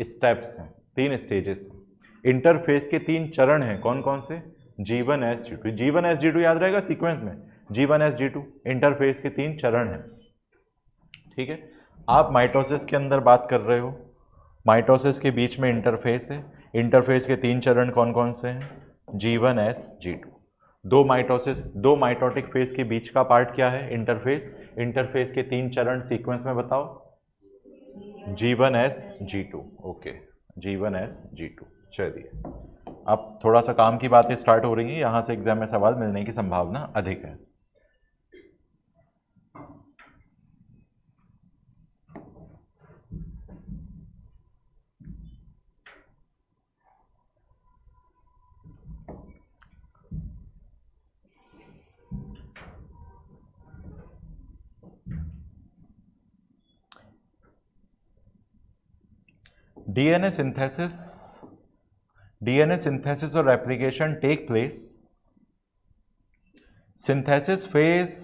स्टेप्स हैं, 3 स्टेजेस हैं। इंटरफेस के 3 चरण हैं, कौन कौन से, G1 S G2। G1 S G2 याद रहेगा सीक्वेंस में, G1 S G2 इंटरफेस के 3 चरण हैं, ठीक है। आप माइटोसिस के अंदर बात कर रहे हो, माइटोसिस के बीच में इंटरफेस है, इंटरफेस के 3 चरण कौन कौन से हैं, G1 S G2। दो माइटोटिक फेस के बीच का पार्ट क्या है, इंटरफेस। इंटरफेस के 3 चरण सीक्वेंस में बताओ, G1 S G2, okay, G1 S G2। चलिए अब थोड़ा सा काम की बातें स्टार्ट हो रही हैं, यहाँ से एग्जाम में सवाल मिलने की संभावना अधिक है। डीएनए सिंथेसिस और replication take place. Synthesis phase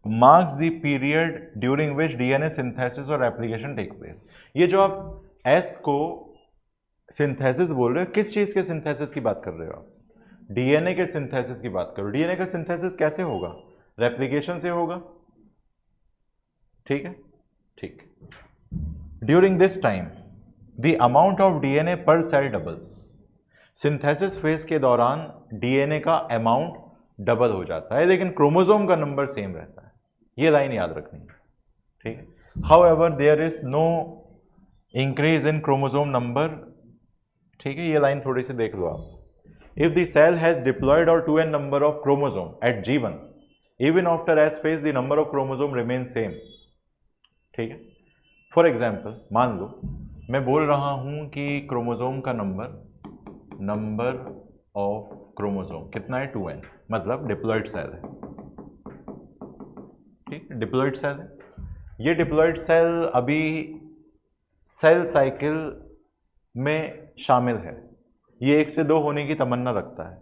marks the period during which DNA synthesis और रेप्लिकेशन टेक प्लेस। ये जो आप एस को सिंथेसिस बोल रहे हो, किस चीज के सिंथेसिस की बात कर रहे हो आप, डीएनए के सिंथेसिस की बात करो। डीएनए का सिंथेसिस कैसे होगा, रेप्लिकेशन से होगा, ठीक है, ठीक। During this time the amount of DNA per cell doubles. Synthesis phase के दौरान डीएनए का अमाउंट डबल हो जाता है, लेकिन क्रोमोसोम का नंबर सेम रहता है। ये लाइन याद रखनी है, ठीक है। However there is no increase in chromosome number, ठीक है, ये लाइन थोड़ी सी देख लो आप। If the cell has diploid और 2n number of chromosome at G1 even after S phase the number of chromosome remain same, ठीक है। फॉर एग्जाम्पल मान लो मैं बोल रहा हूं कि क्रोमोसोम का नंबर ऑफ क्रोमोसोम कितना है, 2n, मतलब डिप्लॉयड सेल है, ठीक है, डिप्लॉयड सेल है। ये डिप्लॉयड सेल अभी सेल साइकिल में शामिल है। ये 1 से 2 होने की तमन्ना रखता है,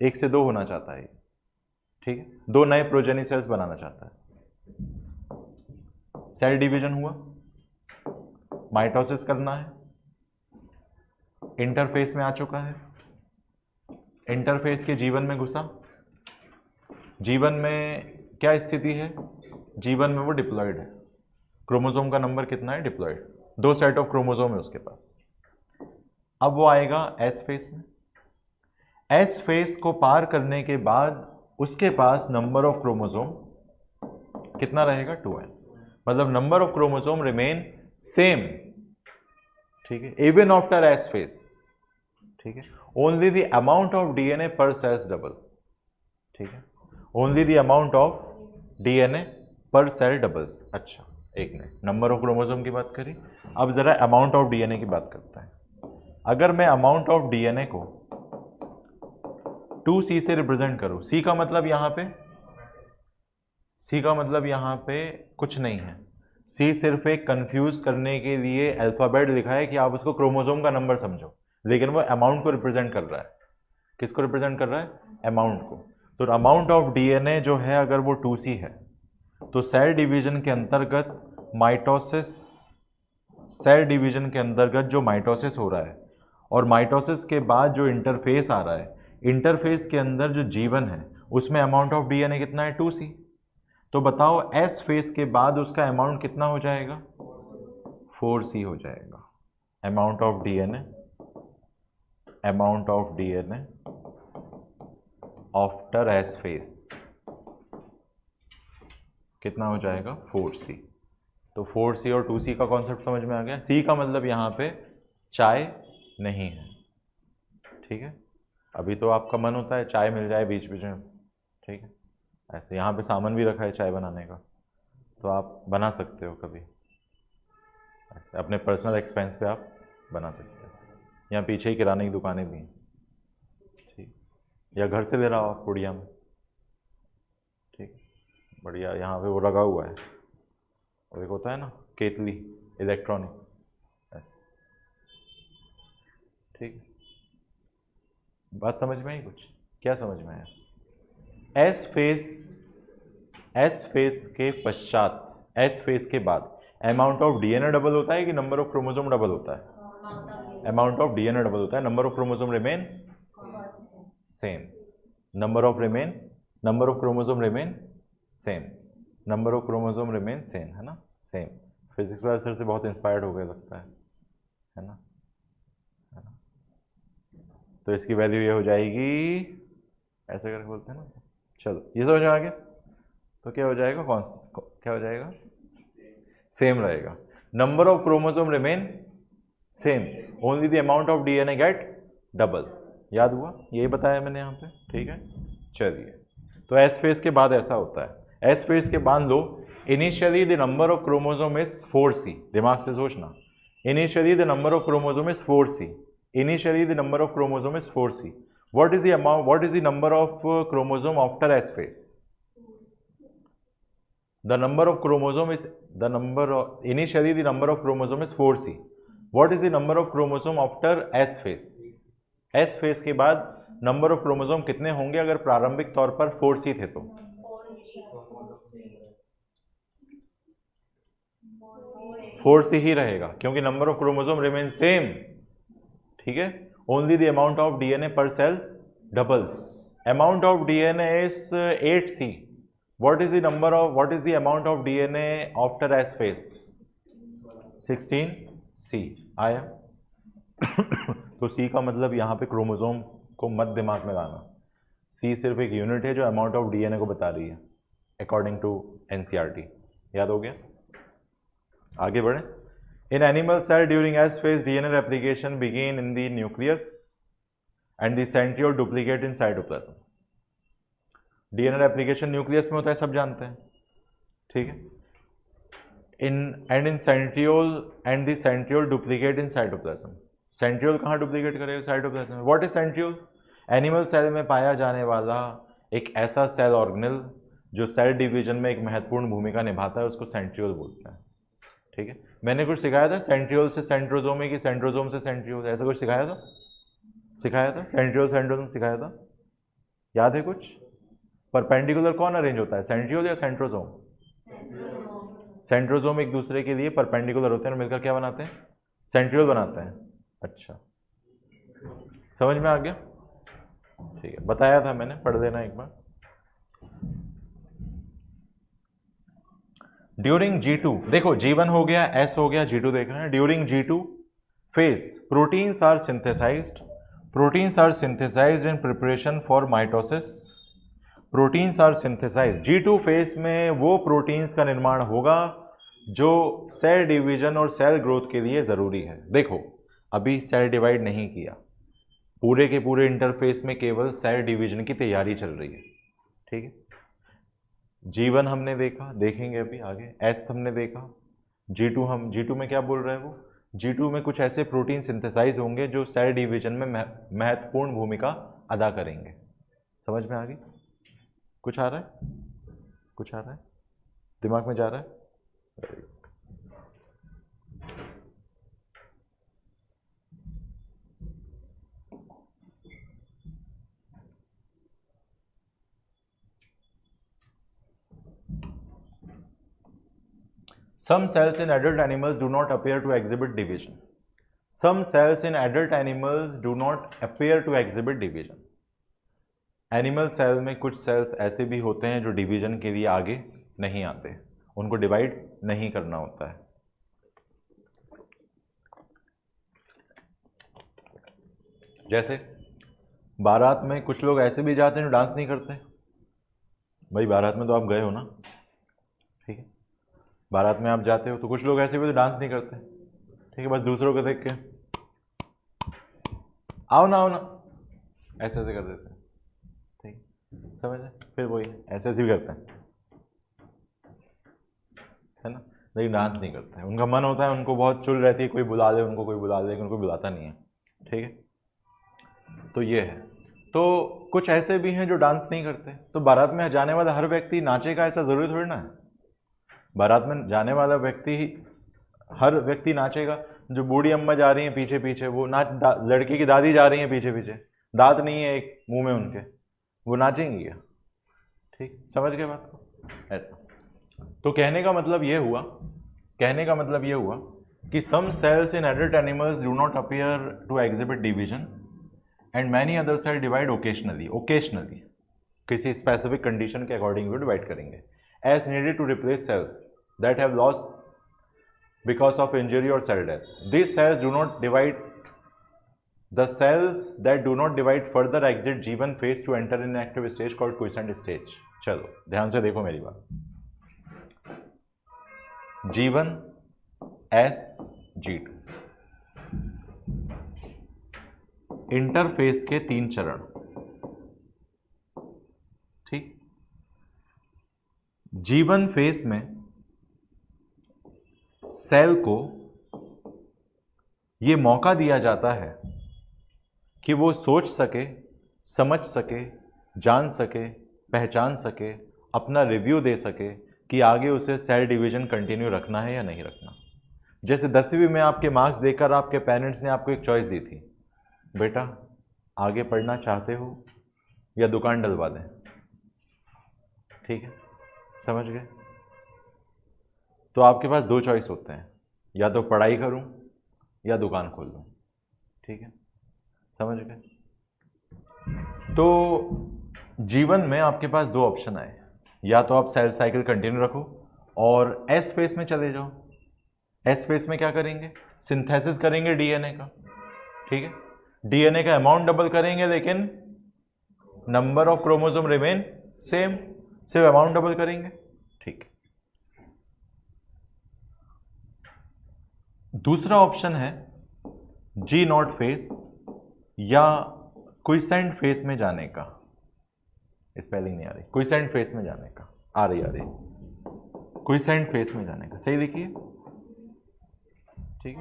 1 से 2 होना चाहता है, ठीक है, 2 नए प्रोजेनी सेल्स बनाना चाहता है। सेल डिवीजन हुआ, माइटोसिस करना है, इंटरफेस में आ चुका है, इंटरफेस के जीवन में घुसा। जीवन में क्या स्थिति है, जीवन में वो डिप्लॉयड है। क्रोमोसोम का नंबर कितना है, डिप्लॉयड, 2 सेट ऑफ क्रोमोसोम है उसके पास। अब वो आएगा एस फेस में। एस फेस को पार करने के बाद उसके पास नंबर ऑफ क्रोमोसोम कितना रहेगा, 2n, मतलब number of chromosome remain same, ठीक है, इवन आफ्टर एस फेस, ठीक है। Only the amount of DNA पर सेल्स डबल, ठीक है, only the amount of DNA per cell doubles. अच्छा एक मिनट, नंबर ऑफ क्रोमोसोम की बात करी, अब जरा अमाउंट ऑफ डीएनए की बात करते हैं। अगर मैं अमाउंट ऑफ डीएनए को 2C से रिप्रेजेंट करूं, C का मतलब यहां पे, C का मतलब यहां पे कुछ नहीं है, C सिर्फ एक कंफ्यूज करने के लिए अल्फाबेट लिखा है कि आप उसको क्रोमोसोम का नंबर समझो, लेकिन वो अमाउंट को रिप्रेजेंट कर रहा है। किसको रिप्रेजेंट कर रहा है, अमाउंट को। तो अमाउंट ऑफ डीएनए जो है अगर वो 2C है तो सेल डिवीजन के अंतर्गत माइटोसिस, सेल डिवीजन के अंतर्गत जो माइटोसिस हो रहा है और माइटोसिस के बाद जो इंटरफेस आ रहा है, इंटरफेस के अंदर जो जीवन है उसमें अमाउंट ऑफ डीएनए कितना है, 2C। तो बताओ एस फेस के बाद उसका अमाउंट कितना हो जाएगा, 4C हो जाएगा। Amount of DNA, amount of DNA after S phase कितना हो जाएगा, 4C। तो 4C और 2C का कॉन्सेप्ट समझ में आ गया। C का मतलब यहाँ पे चाय नहीं है, ठीक है। अभी तो आपका मन होता है चाय मिल जाए बीच बीच में, ठीक है, ऐसे यहाँ पे सामान भी रखा है चाय बनाने का, तो आप बना सकते हो कभी, ऐसे अपने पर्सनल एक्सपेंस पे आप बना सकते हो। यहाँ पीछे ही किराने की दुकानें भी हैं, ठीक, या घर से ले रहा हो आप पुड़िया में, ठीक, बढ़िया। यहाँ पे वो लगा हुआ है, और एक होता है ना केतली इलेक्ट्रॉनिक, ऐसे, ठीक। बात समझ में आई कुछ, क्या समझ में आया? एस फेस के पश्चात, एस फेस के बाद अमाउंट ऑफ डीएनए डबल होता है कि नंबर ऑफ क्रोमोसोम डबल होता है? अमाउंट ऑफ डीएनए डबल होता है, number of chromosome remain same, number of chromosome remain same, number of chromosome remain same, है ना, सेम। फिजिक्स वाले सर से बहुत इंस्पायर्ड हो गया लगता है ना, है ना। तो इसकी वैल्यू ये हो जाएगी, ऐसे करके बोलते हैं ना, चलो ये समझ में आ गया। तो क्या हो जाएगा, क्या हो जाएगा, सेम रहेगा। Number of chromosome remain same, only the amount of DNA get double. याद हुआ, यही बताया मैंने यहाँ पे, ठीक है। चलिए, तो एस फेज के बाद ऐसा होता है, एस फेज के बाद लो, initially the number of chromosome is 4C, दिमाग से सोचना, initially the number of chromosome is 4C, initially the number of chromosome is 4C. What is the number of chromosome after S phase? The number of chromosome is initially the number of chromosome is 4C. What is the number of chromosome after S phase? S phase के बाद number of chromosome कितने होंगे अगर प्रारंभिक तौर पर 4C थे तो? 4C ही रहेगा, क्योंकि number of chromosome remain same, ठीक है। Only the amount of DNA per cell doubles. Amount of DNA is 8C, what is the amount of DNA after S phase? 16 C आया। तो सी का मतलब यहाँ पे क्रोमोसोम को मत दिमाग में लाना, सी सिर्फ एक यूनिट है जो अमाउंट ऑफ डीएनए को बता रही है अकॉर्डिंग टू एनसीईआरटी। याद हो गया? आगे बढ़े। In animal cell during S phase DNA replication begin in the nucleus and the centriole duplicate in cytoplasm. DNA replication nucleus में होता है, सब जानते हैं, ठीक है। In centriole duplicate in cytoplasm. Centriole कहाँ डुप्लीकेट करेगा? साइटोप्लाज्म में। What is centriole? Animal cell में पाया जाने वाला एक ऐसा सेल ऑर्गेनल जो सेल डिवीजन में एक महत्वपूर्ण भूमिका निभाता है, उसको सेंट्रियोल बोलते हैं, ठीक है। मैंने कुछ सिखाया था सेंट्रियोल से सेंट्रोजोम की सेंट्रोजोम से सेंट्रियोल, ऐसा कुछ सिखाया था? सेंट्रियोल सेंट्रोजोम सिखाया था, याद है कुछ? परपेंडिकुलर कौन अरेंज होता है, सेंट्रियोल या सेंट्रोजोम? सेंट्रोजोम एक दूसरे के लिए परपेंडिकुलर होते हैं और मिलकर क्या बनाते हैं? सेंट्रियोल बनाते हैं। अच्छा, समझ में आ गया? ठीक है, बताया था मैंने, पढ़ देना एक बार। ड्यूरिंग G2, देखो G1 हो गया, S हो गया, G2 देख रहे हैं। During G2 phase proteins are synthesized in preparation for mitosis. Proteins are synthesized, G2 phase में वो प्रोटीन्स का निर्माण होगा जो सेल डिवीजन और सेल ग्रोथ के लिए ज़रूरी है। देखो अभी सेल डिवाइड नहीं किया, पूरे के पूरे इंटरफेस में केवल सेल डिवीजन की तैयारी चल रही है, ठीक है। G1 हमने देखा, देखेंगे अभी आगे। S हमने देखा। G2 में क्या बोल रहे हैं वो? G2 में कुछ ऐसे प्रोटीन सिंथेसाइज होंगे जो सेल डिवीजन में महत्वपूर्ण भूमिका अदा करेंगे। समझ में आ गई? कुछ आ रहा है? दिमाग में जा रहा है? Some cells in adult animals do not appear to exhibit division. Animal cell में कुछ सेल्स ऐसे भी होते हैं जो डिवीजन के लिए आगे नहीं आते, उनको डिवाइड नहीं करना होता है। जैसे बारात में कुछ लोग ऐसे भी जाते हैं जो डांस नहीं करते। भाई बारात में तो आप गए हो ना, ठीक है, बारात में आप जाते हो तो कुछ लोग ऐसे भी तो डांस नहीं करते, ठीक है, बस दूसरों को देख के आओ ना ऐसे कर देते हैं, ठीक, समझ है। फिर वही ऐसे भी करते हैं, है ना, लेकिन डांस नहीं करते हैं। उनका मन होता है, उनको बहुत चुल रहती है, कोई बुला ले उनको, कोई बुला ले, लेकिन उनको बुलाता नहीं है, ठीक है। तो ये है। तो कुछ ऐसे भी हैं जो डांस नहीं करते। तो बारात में जाने वाला हर व्यक्ति नाचेगा ऐसा ज़रूरी थोड़ी ना है। बारात में जाने वाला व्यक्ति हर व्यक्ति नाचेगा। जो बूढ़ी अम्मा जा रही हैं पीछे पीछे वो लड़की की दादी जा रही हैं पीछे पीछे, दांत नहीं है एक मुंह में उनके, वो नाचेंगी क्या? ठीक, समझ गए बात को? ऐसा। तो कहने का मतलब ये हुआ कि some cells in adult animals do not appear to exhibit division and many other cell divide occasionally किसी स्पेसिफिक कंडीशन के अकॉर्डिंग भी डिवाइड करेंगे, as needed to replace cells that have lost because of injury or cell death. These cells do not divide. The cells that do not divide further exit G1 phase to enter in active stage called quiescent stage. चलो ध्यान से देखो मेरी बात। G1, S, G2 interface के 3 चरण, ठीक। G1 phase में सेल को ये मौका दिया जाता है कि वो सोच सके, समझ सके, जान सके, पहचान सके, अपना रिव्यू दे सके कि आगे उसे सेल डिवीजन कंटिन्यू रखना है या नहीं रखना। जैसे 10वीं में आपके मार्क्स देखकर आपके पेरेंट्स ने आपको एक चॉइस दी थी, बेटा आगे पढ़ना चाहते हो या दुकान डलवा दें, ठीक है, समझ गए। तो आपके पास 2 चॉइस होते हैं, या तो पढ़ाई करूं या दुकान खोल लूं, ठीक है, समझ गए। तो जीवन में आपके पास 2 ऑप्शन आए, या तो आप सेल साइकिल कंटिन्यू रखो और एस फेस में चले जाओ। एस फेस में क्या करेंगे, सिंथेसिस करेंगे डीएनए का, ठीक है, डीएनए का अमाउंट डबल करेंगे लेकिन number of chromosome remain same, सिर्फ अमाउंट डबल करेंगे, ठीक है। दूसरा ऑप्शन है जी नॉट फेस या क्विसेंट फेस में जाने का, स्पेलिंग नहीं आ रही, क्विसेंट फेस में जाने का, आ रही क्विसेंट फेस में जाने का, सही लिखिए, ठीक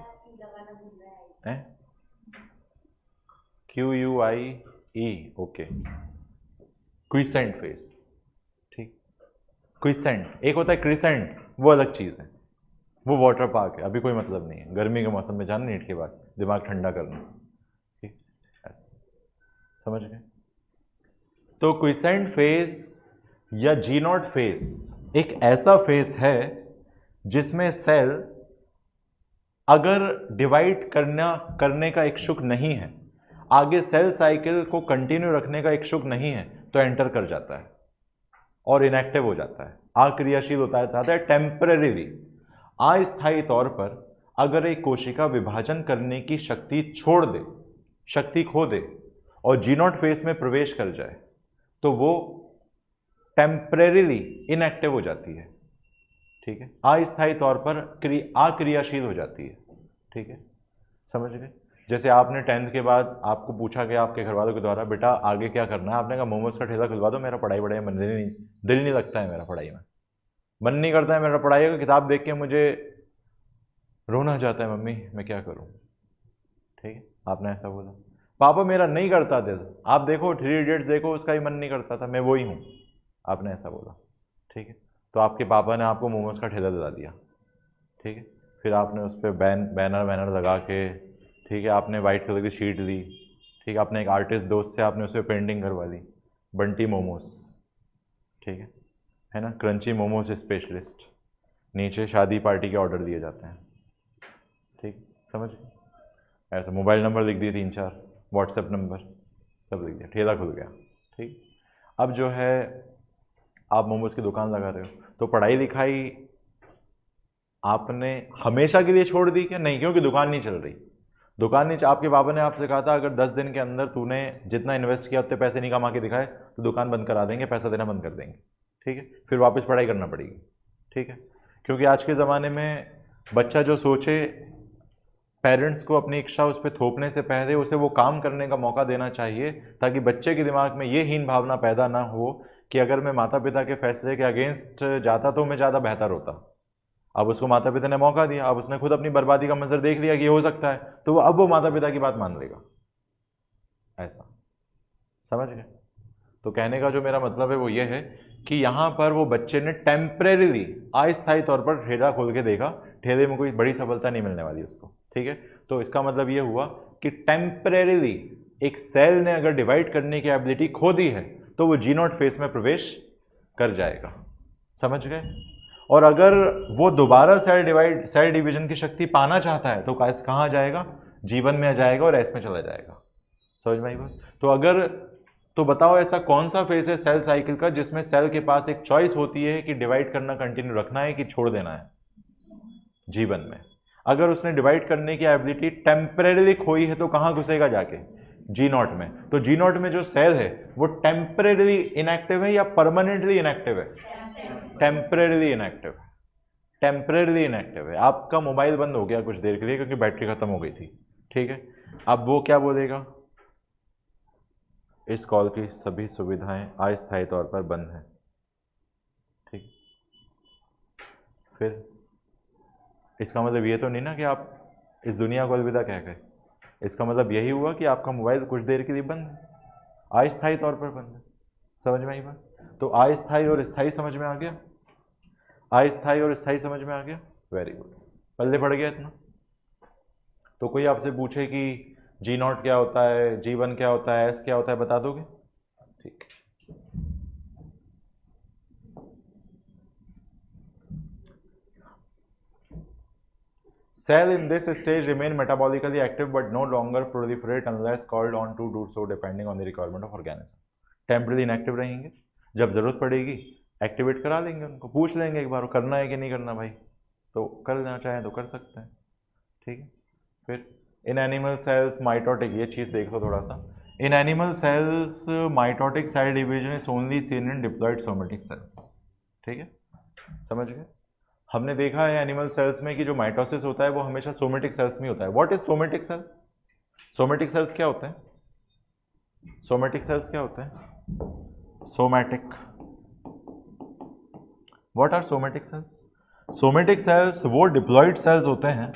है, QUIE, ओके, क्विसेंट फेस, ठीक। क्विसेंट एक होता है क्रिसेंट, वो अलग चीज़ है, वो वाटर पार्क है, अभी कोई मतलब नहीं है, गर्मी के मौसम में जाना नीट के बाद दिमाग ठंडा करना, ठीक, ऐसा समझ गए। तो क्विसेंट फेस या जी नॉट फेस एक ऐसा फेस है जिसमें सेल अगर डिवाइड करने का इच्छुक नहीं है, आगे सेल साइकिल को कंटिन्यू रखने का इच्छुक नहीं है, तो एंटर कर जाता है और इनएक्टिव हो जाता है, अक्रियाशील होता है टेम्परेरीली, अस्थायी तौर पर अगर एक कोशिका विभाजन करने की शक्ति छोड़ दे, शक्ति खो दे और जी नॉट फेस में प्रवेश कर जाए तो वो टेम्परेरीली इनएक्टिव हो जाती है, ठीक है, अस्थायी तौर पर अक्रियाशील हो जाती है, ठीक है, समझ गए। जैसे आपने 10th के बाद आपको पूछा गया आपके घर वालों के द्वारा, बेटा आगे क्या करना है, आपने कहा मोमोज का ठेला खुलवा दो, मेरा पढ़ाई बढ़ाई दिल नहीं लगता है, मेरा पढ़ाई में मन नहीं करता है, मेरा पढ़ाई का किताब देख के मुझे रोना जाता है, मम्मी मैं क्या करूं, ठीक है, आपने ऐसा बोला। पापा मेरा नहीं करता दिल, आप देखो 3 इडियट्स देखो, उसका ही मन नहीं करता था, मैं वही हूं, आपने ऐसा बोला, ठीक है। तो आपके पापा ने आपको मोमोज का ठेला दिला दिया, ठीक है, फिर आपने उस पर बैनर लगा के, ठीक है, आपने वाइट कलर की शीट ली, ठीक है, आपने एक आर्टिस्ट दोस्त से आपने उस पर पेंटिंग करवा ली, बंटी मोमोज, ठीक है ना, क्रंची मोमोज स्पेशलिस्ट, नीचे शादी पार्टी के ऑर्डर दिए जाते हैं, ठीक, समझ, ऐसा मोबाइल नंबर लिख दिए 3-4, व्हाट्सएप नंबर सब लिख दिया, ठेला खुल गया, ठीक। अब जो है आप मोमोज की दुकान लगा रहे हो, तो पढ़ाई लिखाई आपने हमेशा के लिए छोड़ दी क्या? नहीं, क्योंकि दुकान नहीं चल रही, दुकान नहीं, आपके बाबा ने आपसे कहा था अगर 10 दिन के अंदर तूने जितना इन्वेस्ट किया उतने पैसे नहीं कमा के दिखाए तो दुकान बंद करा देंगे, पैसा देना बंद कर देंगे, ठीक है, फिर वापस पढ़ाई करना पड़ेगी, ठीक है। क्योंकि आज के ज़माने में बच्चा जो सोचे, पेरेंट्स को अपनी इच्छा उस पर थोपने से पहले उसे वो काम करने का मौका देना चाहिए, ताकि बच्चे के दिमाग में ये हीन भावना पैदा ना हो कि अगर मैं माता पिता के फैसले के अगेंस्ट जाता तो मैं ज़्यादा बेहतर होता। अब उसको माता पिता ने मौका दिया, अब उसने खुद अपनी बर्बादी का मंजर देख लिया कि ये हो सकता है, तो अब वो माता पिता की बात मान लेगा, ऐसा, समझ गए। तो कहने का जो मेरा मतलब है वो ये है कि यहाँ पर वो बच्चे ने टेम्परेरीली अस्थायी तौर पर ठेला खोल के देखा, ठेले में कोई बड़ी सफलता नहीं मिलने वाली उसको, ठीक है। तो इसका मतलब ये हुआ कि टेम्परेरीली एक सेल ने अगर डिवाइड करने की एबिलिटी खो दी है तो वो जी नॉट फेस में प्रवेश कर जाएगा, समझ गए। और अगर वो दोबारा सेल डिवीजन की शक्ति पाना चाहता है तो कहाँ जाएगा? जीवन में जाएगा और एस में चला जाएगा, समझ में आई बात। तो अगर, तो बताओ ऐसा कौन सा फेज है सेल साइकिल का जिसमें सेल के पास एक चॉइस होती है कि डिवाइड करना कंटिन्यू रखना है कि छोड़ देना है जीवन में। अगर उसने डिवाइड करने की एबिलिटी टेम्परेरीली खोई है तो कहाँ घुसेगा जाके? जी नॉट में। तो जी नॉट में जो सेल है वो टेम्परेरीली इनएक्टिव है या परमानेंटली इनएक्टिव है? टेम्परेरीली इनएक्टिव है, टेम्परेरीली इनएक्टिव है। आपका मोबाइल बंद हो गया कुछ देर के लिए क्योंकि बैटरी खत्म हो गई थी, ठीक है। अब वो क्या बोलेगा? इस कॉल की सभी सुविधाएं अस्थायी तौर पर बंद हैं, ठीक। फिर इसका मतलब ये तो नहीं ना कि आप इस दुनिया को अलविदा कह गए। इसका मतलब यही हुआ कि आपका मोबाइल कुछ देर के लिए बंद है, अस्थायी तौर पर बंद है, समझ में आई बात। तो अस्थायी और स्थायी समझ में आ गया, अस्थायी और स्थायी समझ में आ गया, वेरी गुड, पल्ले पड़ गया इतना। तो कोई आपसे पूछे कि जी नॉट क्या होता है, जी1 क्या होता है, एस क्या होता है, बता दोगे? ठीक। Cell in this stage remain metabolically active but no longer proliferate unless called on to do so depending on the requirement of organism. Temporarily inactive रहेंगे, जब जरूरत पड़ेगी एक्टिवेट करा लेंगे, उनको पूछ लेंगे एक बार करना है कि नहीं करना भाई, तो कर देना चाहें तो कर सकते हैं, ठीक है। फिर इन एनिमल सेल्स माइटोटिक, ये चीज़ देख लो थोड़ा सा, in animal cells mitotic cell division is only seen in diploid somatic cells, ठीक है, समझ गए। हमने देखा है एनिमल सेल्स में कि जो माइटोसिस होता है वो हमेशा सोमेटिक सेल्स में होता है। What is somatic cell? Somatic cells क्या होते हैं? सोमेटिक सेल्स क्या होते हैं? Somatic, what are somatic cells? Somatic cells वो डिप्लॉइड सेल्स होते हैं,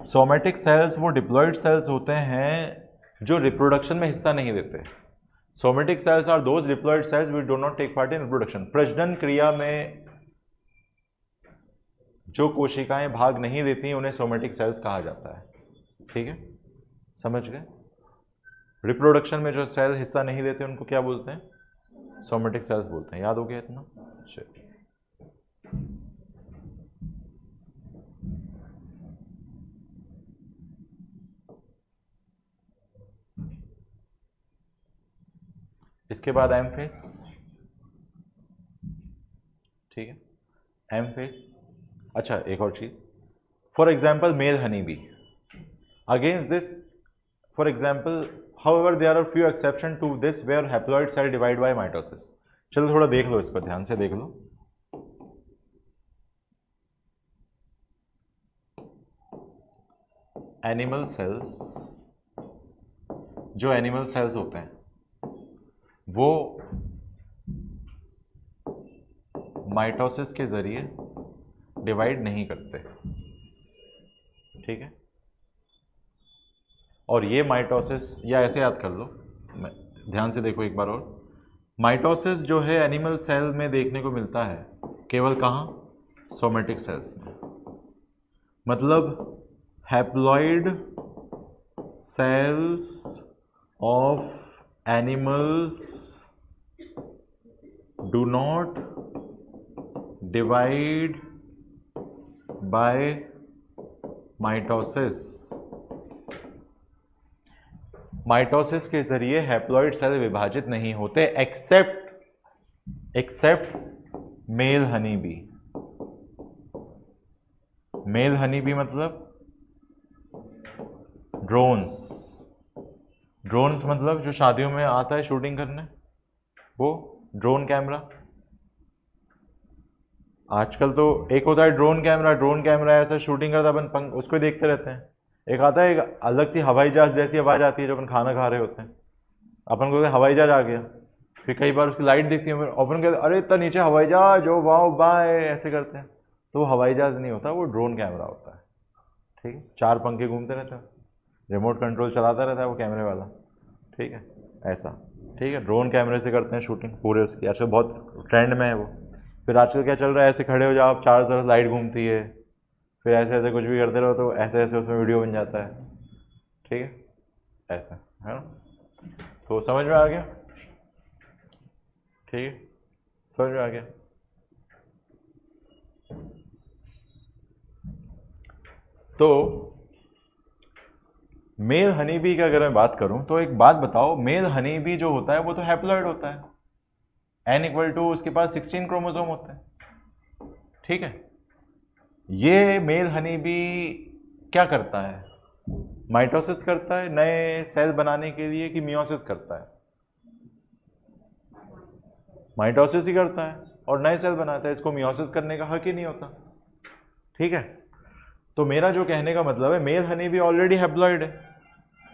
सोमेटिक सेल्स वो डिप्लॉइड सेल्स होते हैं जो रिप्रोडक्शन में हिस्सा नहीं देते। Somatic cells are those diploid cells which do not take part in reproduction. प्रजनन क्रिया में जो कोशिकाएं भाग नहीं देती उन्हें सोमेटिक सेल्स कहा जाता है, ठीक है, समझ गए। रिप्रोडक्शन में जो सेल हिस्सा नहीं देते उनको क्या बोलते हैं? सोमेटिक सेल्स बोलते हैं। याद हो गया इतना? चलिए, इसके बाद एम फेस, ठीक है, एम फेस। अच्छा एक और चीज, for example male honey bee, against this, for example however there are few exception to this where haploid cell divide by mitosis। चलो थोड़ा देख लो, इस पर ध्यान से देख लो। एनिमल सेल्स, जो एनिमल सेल्स होते हैं वो माइटोसिस के जरिए डिवाइड नहीं करते, ठीक है। और ये माइटोसिस, या ऐसे याद कर लो, ध्यान से देखो एक बार और, माइटोसिस जो है एनिमल सेल में देखने को मिलता है केवल कहाँ? सोमेटिक सेल्स में। मतलब haploid cells of animals do not divide by mitosis. Mitosis के जरिए हैप्लॉइड सेल विभाजित नहीं होते except male honey bee. Male honey bee मतलब ड्रोन्स, ड्रोन्स मतलब जो शादियों में आता है शूटिंग करने, वो ड्रोन कैमरा। आजकल तो एक होता है ड्रोन कैमरा, ड्रोन कैमरा ऐसा शूटिंग करता है, अपन उसको ही देखते रहते हैं। एक आता है, एक अलग सी हवाई जहाज जैसी आवाज़ आती है जब अपन खाना खा रहे होते हैं, अपन को हवाई जहाज आ गया। फिर कई बार उसकी लाइट दिखती है, अपन कहते अरे इतना नीचे हवाई जहाज, ओ वाओ बाय, ऐसे करते हैं। तो वो हवाई जहाज नहीं होता, वो ड्रोन कैमरा होता है, ठीक है। 4 पंखे घूमते रहते हैं, रिमोट कंट्रोल चलाता रहता है वो कैमरे वाला, ठीक है, ऐसा, ठीक है। ड्रोन कैमरे से करते हैं शूटिंग पूरे उसकी, आजकल बहुत ट्रेंड में है वो। फिर आजकल क्या चल रहा है, ऐसे खड़े हो जाओ आप, चारों तरफ लाइट घूमती है, फिर ऐसे ऐसे कुछ भी करते रहो तो ऐसे ऐसे उसमें वीडियो बन जाता है, ठीक है, ऐसा है ना। तो समझ में आ गया? ठीक है, समझ में आ गया। तो मेल हनी बी की अगर मैं बात करूं तो एक बात बताओ, मेल हनी बी जो होता है वो तो हैप्लॉइड होता है, n=, उसके पास 16 क्रोमोसोम होते हैं, ठीक है। ये मेल हनी बी क्या करता है? माइटोसिस करता है नए सेल बनाने के लिए कि मियोसिस करता है? माइटोसिस ही करता है और नए सेल बनाता है, इसको मियोसिस करने का हक ही नहीं होता, ठीक है। तो मेरा जो कहने का मतलब है, male honey bee already haploid है,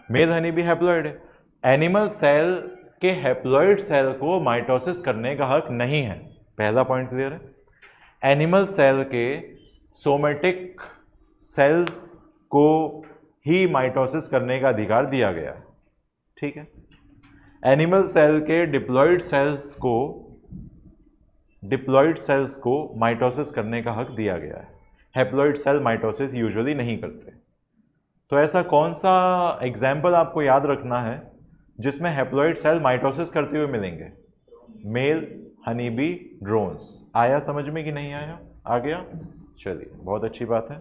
मेल हनी बी हैप्लॉइड है, एनिमल सेल के हैप्लॉइड सेल को माइटोसिस करने का हक नहीं है। पहला पॉइंट क्लियर है। एनिमल सेल के सोमेटिक सेल्स को ही माइटोसिस करने का अधिकार दिया गया है, ठीक है। एनिमल सेल के डिप्लॉइड सेल्स को माइटोसिस करने का हक दिया गया है। हैप्लॉइड सेल माइटोसिस यूजुअली नहीं करते। तो ऐसा कौन सा एग्जाम्पल आपको याद रखना है जिसमें हैप्लॉइड सेल माइटोसिस करते हुए मिलेंगे? Male honey bee, drones. आया समझ में कि नहीं आया? आ गया, चलिए बहुत अच्छी बात है।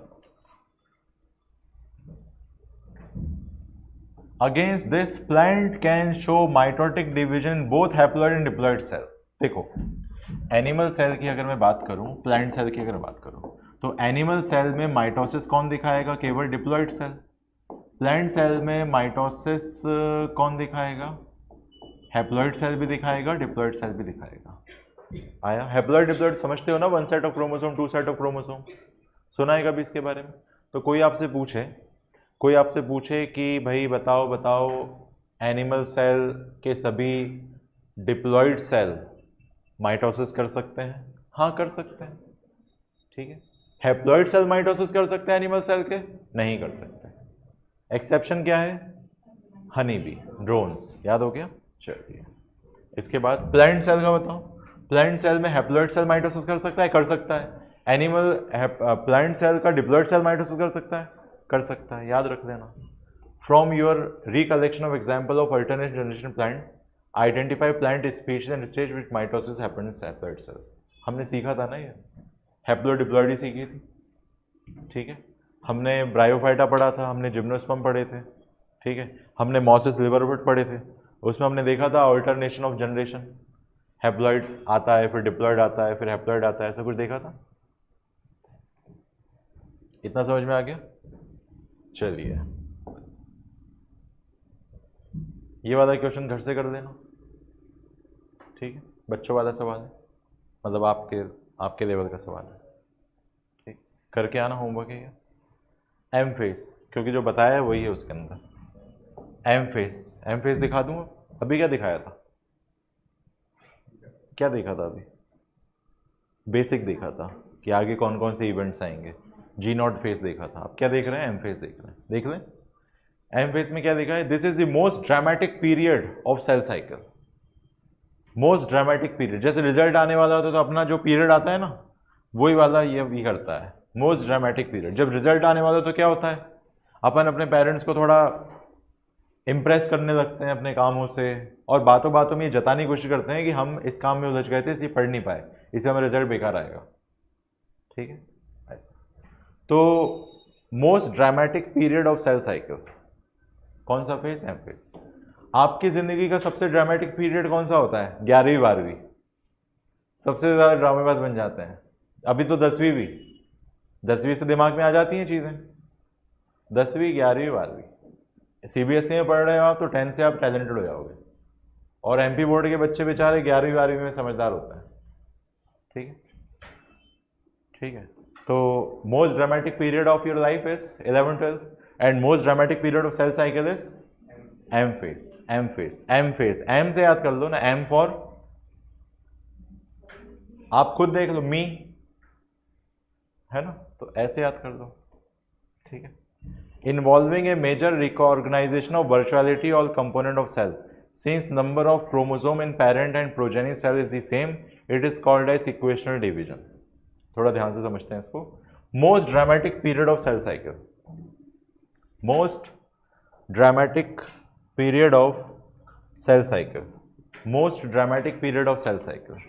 Against this plant can show mitotic division both haploid and diploid cell. देखो एनिमल सेल की अगर मैं बात करूं, प्लांट सेल की अगर बात करूं, तो एनिमल सेल में माइटोसिस कौन दिखाएगा? केवल डिप्लॉइड सेल। प्लांट सेल में माइटोसिस कौन दिखाएगा? हैप्लॉइड सेल भी दिखाएगा, डिप्लॉइड सेल भी दिखाएगा। आया? हैप्लॉइड डिप्लॉइड समझते हो ना, one set of chromosome, two set of chromosome, सुना है कभी इसके बारे में? तो कोई आपसे पूछे कि भाई बताओ एनिमल सेल के सभी डिप्लॉइड सेल माइटोसिस कर सकते हैं? हाँ कर सकते हैं, ठीक है। हैप्लॉइड सेल माइटोसिस कर सकते हैं एनिमल सेल के? नहीं कर सकते। एक्सेप्शन क्या है? हनी बी, ड्रोन्स, याद हो गया? चलिए, इसके बाद प्लांट सेल का बताओ। प्लांट सेल में हैप्लॉइड सेल माइटोसिस कर सकता है? कर सकता है। एनिमल प्लांट सेल का डिप्लॉइड सेल माइटोसिस कर सकता है? कर सकता है, याद रख लेना। From your recollection of example of alternate generation plant, identify plant species and stage which mitosis happens in haploid cells. हमने सीखा था ना ये, हैप्लॉइड डिप्लॉइड ही सीखी थी, ठीक है। हमने ब्रायोफाइटा पढ़ा था, हमने जिम्नोस्पर्म पढ़े थे, ठीक है। हमने मॉसिस लिवरवुड पढ़े थे, उसमें हमने देखा था अल्टरनेशन ऑफ जनरेशन, हैप्लॉइड आता है, फिर डिप्लॉइड आता है, फिर हैप्लॉइड आता है, ऐसा कुछ देखा था। इतना समझ में आ गया? चलिए, ये वाला क्वेश्चन घर से कर देना, ठीक है। बच्चों वाला सवाल है, मतलब आपके लेवल का सवाल है, ठीक। करके आना होमवर्क है। एम फेस, क्योंकि जो बताया है वही है उसके अंदर। एम फेस दिखा दूँ? अभी क्या दिखाया था? क्या देखा था अभी? बेसिक देखा था कि आगे कौन कौन से इवेंट्स आएंगे। जी नॉट फेस देखा था। अब क्या देख रहे हैं? एम फेस देख रहे हैं, देख लें। एम फेस में क्या देखा है? This is the most dramatic period of cell cycle. Most dramatic period, जैसे रिजल्ट आने वाला होता है तो अपना जो पीरियड आता है ना, वही वाला ये भी करता है, मोस्ट ड्रामेटिक पीरियड। जब रिजल्ट आने वाला तो क्या होता है? अपन अपने पेरेंट्स को थोड़ा इम्प्रेस करने लगते हैं अपने कामों से, और बातों बातों में ये जताने की कोशिश करते हैं कि हम इस काम में उलझ गए थे इसलिए पढ़ नहीं पाए, इससे हमें रिजल्ट बेकार आएगा, ठीक है। ऐसा तो most dramatic period of cell cycle कौन सा फेज? M phase. आपकी जिंदगी का सबसे ड्रामेटिक पीरियड कौन सा होता है? 11वीं 12वीं, सबसे ज़्यादा ड्रामेबाज बन जाते हैं। अभी तो 10वीं भी, 10वीं से दिमाग में आ जाती हैं चीज़ें। 10वीं 11वीं 12वीं सीबीएसई में पढ़ रहे हो आप तो 10 से आप टैलेंटेड हो जाओगे, और एमपी बोर्ड के बच्चे बेचारे 11वीं 12वीं में समझदार होते हैं, ठीक है, ठीक है। तो most dramatic period of your life is 11 12, and most dramatic period of cell cycle is M phase. M phase, M phase, M से याद कर लो ना, एम फॉर, आप खुद देख लो, मी है ना, तो ऐसे याद कर लो, ठीक है। Involving a major reorganization of virtuality all component of cell. Since number of chromosome in parent and progeny cell is the same, it is called as sequential division. थोड़ा ध्यान से समझते हैं इसको। Most dramatic period of cell cycle. Most dramatic period of cell cycle. Most dramatic period of cell cycle.